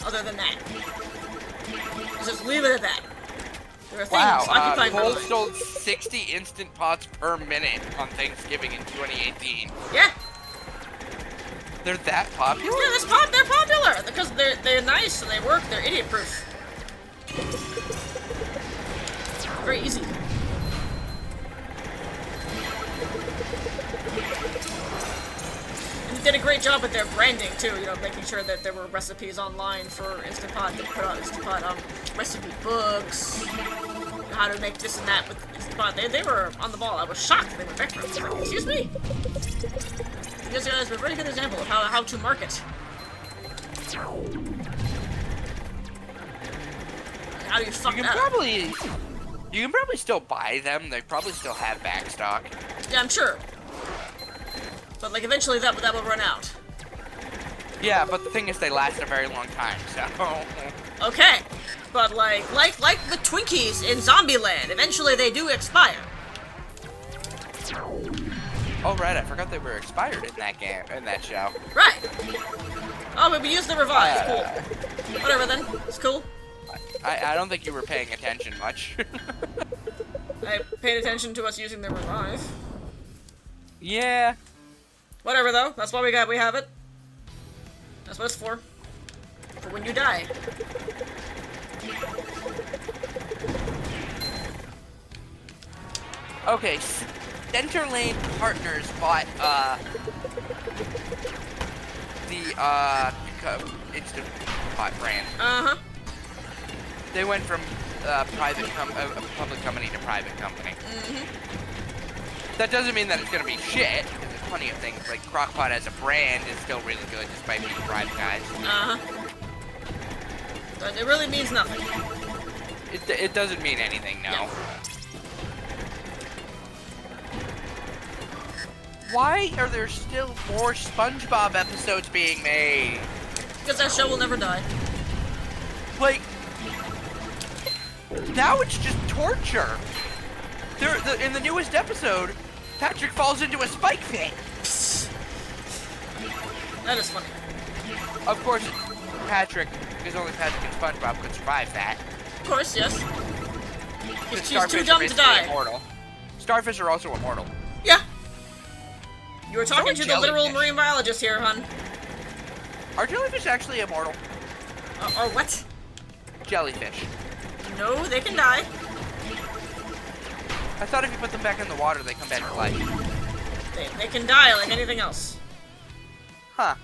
Other than that. Let's just leave it at that. There are things occupying my Cole mind. sold 60 Instant Pots per minute on Thanksgiving in 2018. Yeah. They're that popular? Yeah, they're popular because they're nice and they work. They're idiot proof. Very easy. And they did a great job with their branding too. You know, making sure that there were recipes online for Instant Pot. They put out Instant Pot recipe books. how to make this and that with this bot. They were on the ball. I was shocked they went bankrupt. Like, excuse me? You guys were a very good example of how to market. How do you fuck You that can probably still buy them. They probably still have backstock. Yeah, I'm sure. But like eventually that will run out. Yeah, but the thing is, they last a very long time. So. Okay, but like the Twinkies in Zombieland, eventually they do expire. Oh right, I forgot they were expired in that game, in that show. Right. Oh, but we used the revive. Cool. Whatever then. It's cool. I don't think you were paying attention much. I paid attention to us using the revive. Yeah. Whatever though. That's why we have it. That's what it's for. For when you die. Okay, Center Lane Partners bought the Instant Pot brand. Uh-huh. They went from public company to private company. Mm-hmm. That doesn't mean that it's gonna be shit, because there's plenty of things like Crockpot as a brand is still really good despite being privatized. Uh-huh. But it really means nothing. It doesn't mean anything, no. Yeah. Why are there still more SpongeBob episodes being made? Because that show will never die. Like, now it's just torture. In the newest episode, Patrick falls into a spike pit. That is funny. Of course, Patrick, because only Patrick and SpongeBob could survive that. Of course, yes. She's too Starfish dumb are to basically die. Immortal. Starfish are also immortal. Yeah. You were talking So to are the literal jellyfish. marine biologist here, hon. Are jellyfish actually immortal? Or what? Jellyfish. No, they can die. I thought if you put them back in the water, they come back to life. They can die like anything else. Huh.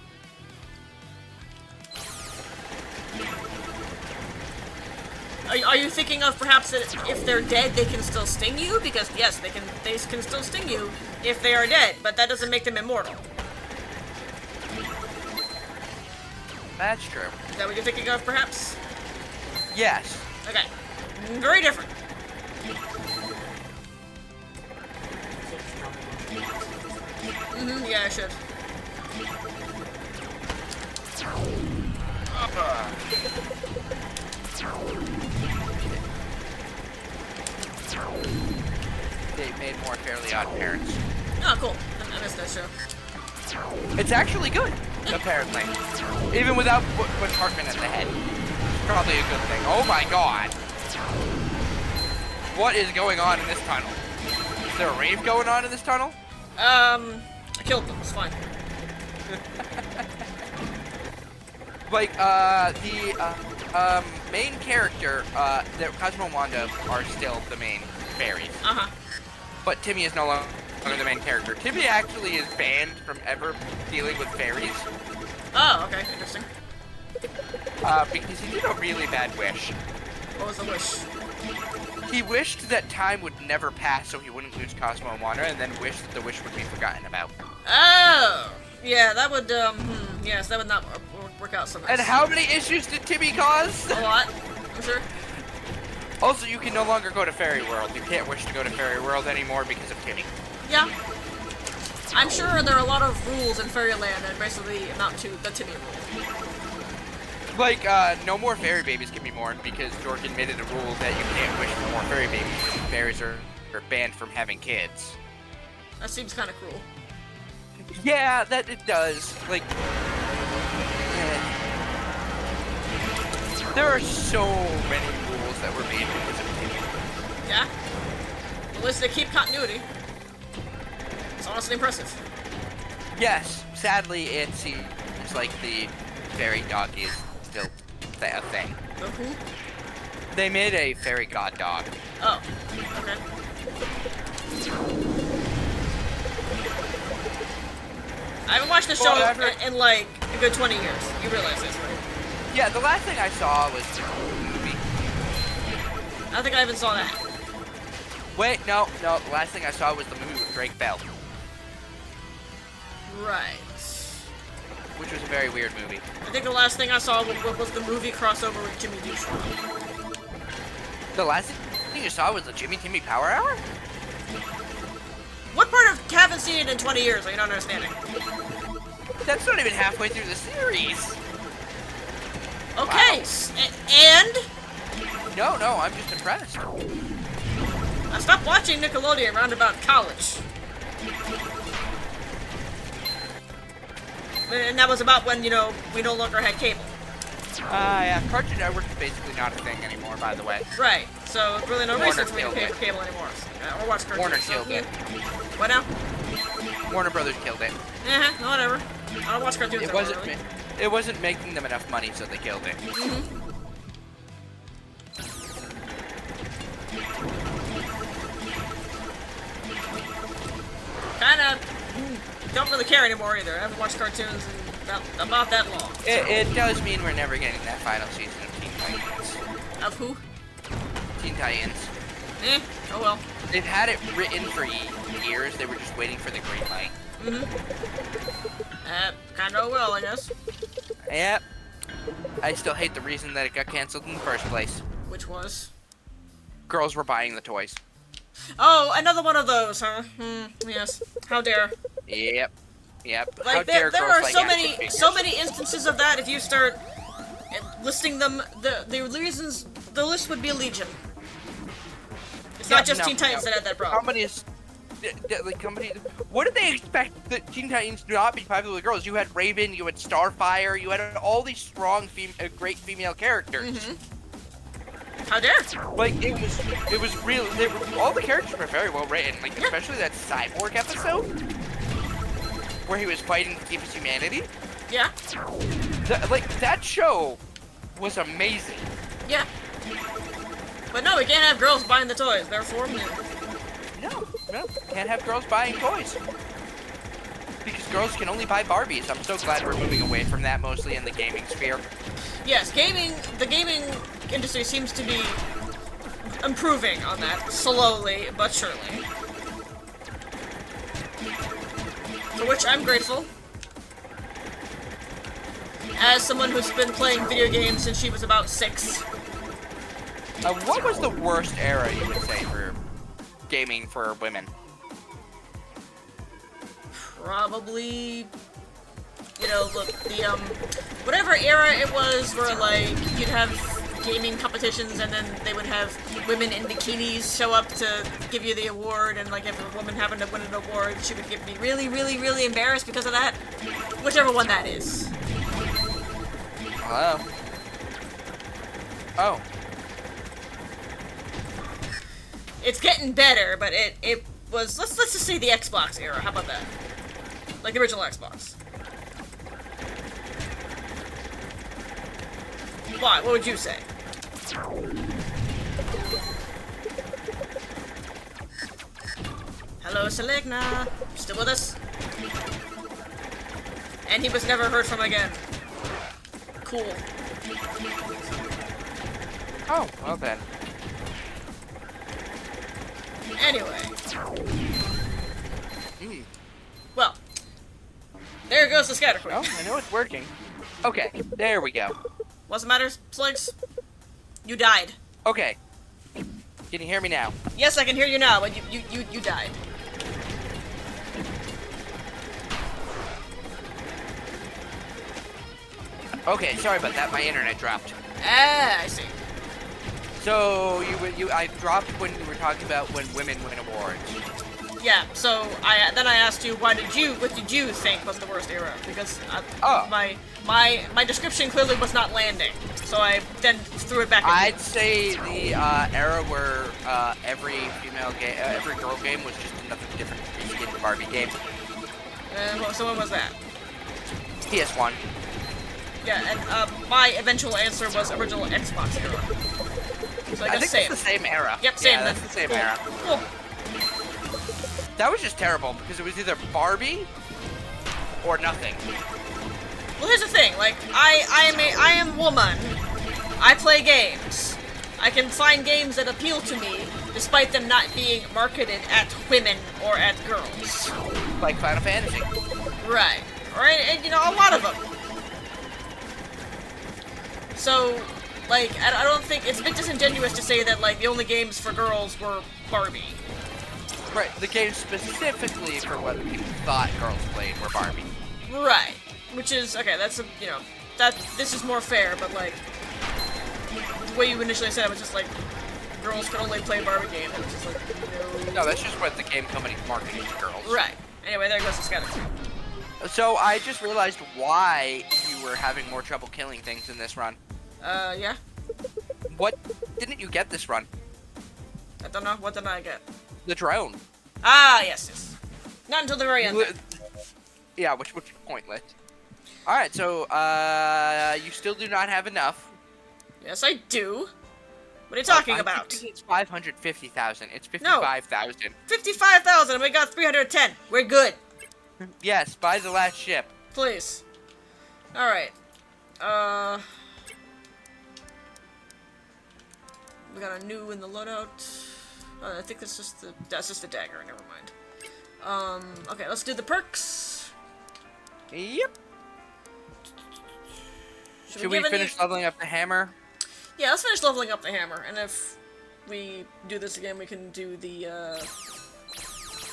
Are you thinking of perhaps that if they're dead, they can still sting you? Because yes, they can still sting you if they are dead, but that doesn't make them immortal. That's true. Is that what you're thinking of, perhaps? Yes. Okay. Very different. Yeah, I should. They made more Fairly Odd Parents. Oh, cool. I missed that show. It's actually good, apparently. Even without Butch Hartman at the head. Probably a good thing. Oh my god. What is going on in this tunnel? Is there a rave going on in this tunnel? I killed them. It's fine. Like, the main character, Cosmo and Wanda are still the main fairies. Uh-huh. But Timmy is no longer the main character. Timmy actually is banned from ever dealing with fairies. Oh, okay. Interesting. Because he did a really bad wish. What was the wish? He wished that time would never pass so he wouldn't lose Cosmo and Wanda, and then wished that the wish would be forgotten about. Oh! Yeah, that would, yes, that would not work out so nice. And how many issues did Timmy cause? A lot, I'm sure. Also, you can no longer go to Fairy World. You can't wish to go to Fairy World anymore because of Timmy. Yeah. I'm sure there are a lot of rules in Fairyland that basically amount to the Timmy rule. Like, no more fairy babies can be born because Jordan made it a rule that you can't wish for more fairy babies because fairies are banned from having kids. That seems kind of cruel. Yeah, that it does. Like, there are so many rules that were made because of Timmy. Yeah. At least they keep continuity. It's honestly impressive. Yes, sadly, it seems like the fairy dog is still a thing. The who? They made a fairy god dog. Oh, okay. I haven't watched the show in like a good 20 years. You realize this, right? Yeah, the last thing I saw was the movie. I think I even saw that. Wait, no. The last thing I saw was the movie with Drake Bell, Right. which was a very weird movie. I think the last thing I saw was the movie crossover with Jimmy Neutron. The last thing you saw was the Jimmy Timmy Power Hour? What part of haven't seen it in 20 years? Are you not understanding? That's not even halfway through the series. Okay, Wow. And No, I'm just impressed. I stopped watching Nickelodeon around about college. And that was about when, you know, we no longer had cable. Yeah, Cartoon Network is basically not a thing anymore, by the way. Right, so really no Warner reason for me to killed pay it. for cable anymore. Or watch cartoons. Warner so, killed it. What now? Warner Brothers killed it. No, whatever. I don't watch cartoons It anymore, wasn't. really. It wasn't making them enough money, so they killed it. Kinda don't really care anymore either. I haven't watched cartoons in about that long. It does mean we're never getting that final season of Teen Titans. Of who? Teen Titans. Oh well. They've had it written for years. They were just waiting for the green light. Kinda will, I guess. Yep. I still hate the reason that it got canceled in the first place. Which was? Girls were buying the toys. Oh, another one of those, huh? Yes. How dare. Yep. How Like dare there girls are like so action many figures. instances of that. If you start listing them, the reasons, the list would be legion. It's not just Teen Titans that had that problem. Companies, what did they expect that Teen Titans to not be popular with girls? You had Raven, you had Starfire, you had all these strong, great female characters. How dare? Like it was real. All the characters were very well written. Like especially that Cyborg episode where he was fighting to keep his humanity. Yeah. That show was amazing. Yeah. But no, we can't have girls buying the toys. Therefore, No, can't have girls buying toys. Because girls can only buy Barbies. I'm so glad we're moving away from that, mostly in the gaming sphere. yes, the gaming industry seems to be improving on that, slowly but surely. For which I'm grateful. As someone who's been playing video games since she was about 6. What was the worst era, you would say, for gaming for women? Probably, you know, look, the, whatever era it was where, like, you'd have gaming competitions and then they would have women in bikinis show up to give you the award, and, like, if a woman happened to win an award, she would be really, really, really embarrassed because of that. Whichever one that is. Hello? Oh. It's getting better, but it was, let's just say the Xbox era, how about that? Like the original Xbox. Why? What would you say? Hello, Selegna. Still with us? And he was never heard from again. Cool. Oh, well then. Anyway. Mm. Well. There goes the scatter queen. Oh, I know it's working. Okay, there we go. What's the matter, Slugs? You died. Okay. Can you hear me now? Yes, I can hear you now, but you died. Okay, sorry about that. My internet dropped. Ah, I see. So I dropped when you were talking about when women win awards. Yeah, so then I asked you what did you think was the worst era? Because my description clearly was not landing, so I then threw it back at you. I'd say the era where every girl game was just another different reskin Barbie game. So when was that? PS1. Yeah, and my eventual answer was original Xbox era. So I I guess think same. it's the same era. Yep, same. Yeah, then. that's the same Cool. era. Cool. That was just terrible because it was either Barbie or nothing. Well, here's the thing. Like, I am woman. I play games. I can find games that appeal to me, despite them not being marketed at women or at girls. Like Final Fantasy. Right. Right, and you know, a lot of them. So, like, I don't think, it's a bit disingenuous to say that, like, the only games for girls were Barbie. Right, the games specifically for what people thought girls played were Barbie. Right. Which is, okay, that's a, you know, this is more fair, but, like, the way you initially said it was just like, girls could only play Barbie games. It was just like, No, that's just what the game company marketed to girls. Right. Anyway, there goes the skeleton. So I just realized why you were having more trouble killing things in this run. Yeah? What didn't you get this run? I don't know. What did I get? The drone. Ah, yes. Not until the very end. Yeah, which was pointless. Alright, so, you still do not have enough. Yes, I do. What are you talking I about? think it's 550,000. It's 55,000. 55,000 and we got 310. We're good. Yes, buy the last ship. Please. Alright. We got a new in the loadout. I think that's just the dagger, never mind. Okay, let's do the perks. Yep. Should we give finish leveling up the hammer? Yeah, let's finish leveling up the hammer, and if we do this again, we can do the,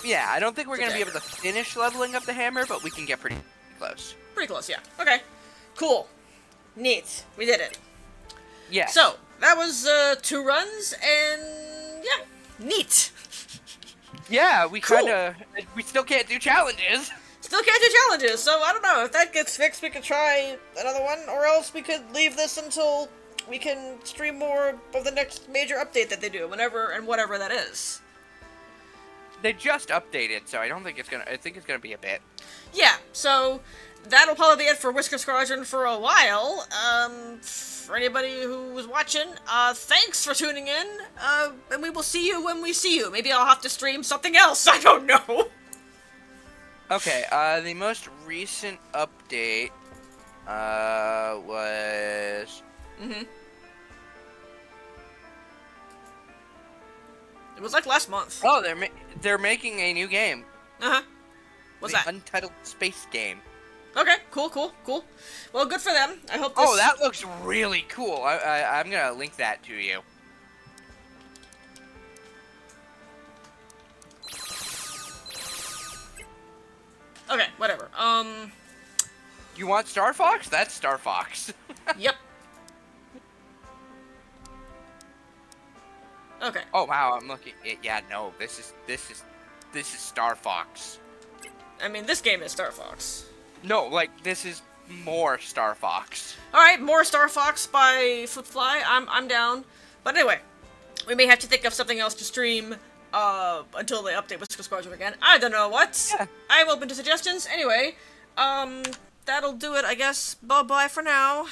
Yeah, I don't think we're going to be able to finish leveling up the hammer, but we can get pretty close. Pretty close, yeah. Okay. Cool. Neat. We did it. Yeah. So, that was, 2 runs, and, yeah, neat. Yeah, we Cool. we still can't do challenges. Still can't do challenges, so I don't know. If that gets fixed, we could try another one, or else we could leave this until we can stream more of the next major update that they do, whenever and whatever that is. They just updated, so I think it's gonna be a bit. Yeah, so that'll probably be it for Whisker Squadron for a while. For anybody who was watching, thanks for tuning in, and we will see you when we see you. Maybe I'll have to stream something else, I don't know. Okay, the most recent update, was... It was like last month. Oh, they're making a new game. Uh-huh. What's that? Untitled Space Game. Okay, cool. Well, good for them. I hope this... Oh, that looks really cool. I'm gonna link that to you. Okay, whatever. You want Star Fox? That's Star Fox. Yep. Okay. Oh wow, I'm looking. Yeah, no, this is Star Fox. I mean, this game is Star Fox. No, like this is more Star Fox. All right, more Star Fox by Footfly. I'm down. But anyway, we may have to think of something else to stream until they update Whisker Squadron again. I don't know what. Yeah. I'm open to suggestions. Anyway, that'll do it, I guess. Bye-bye for now.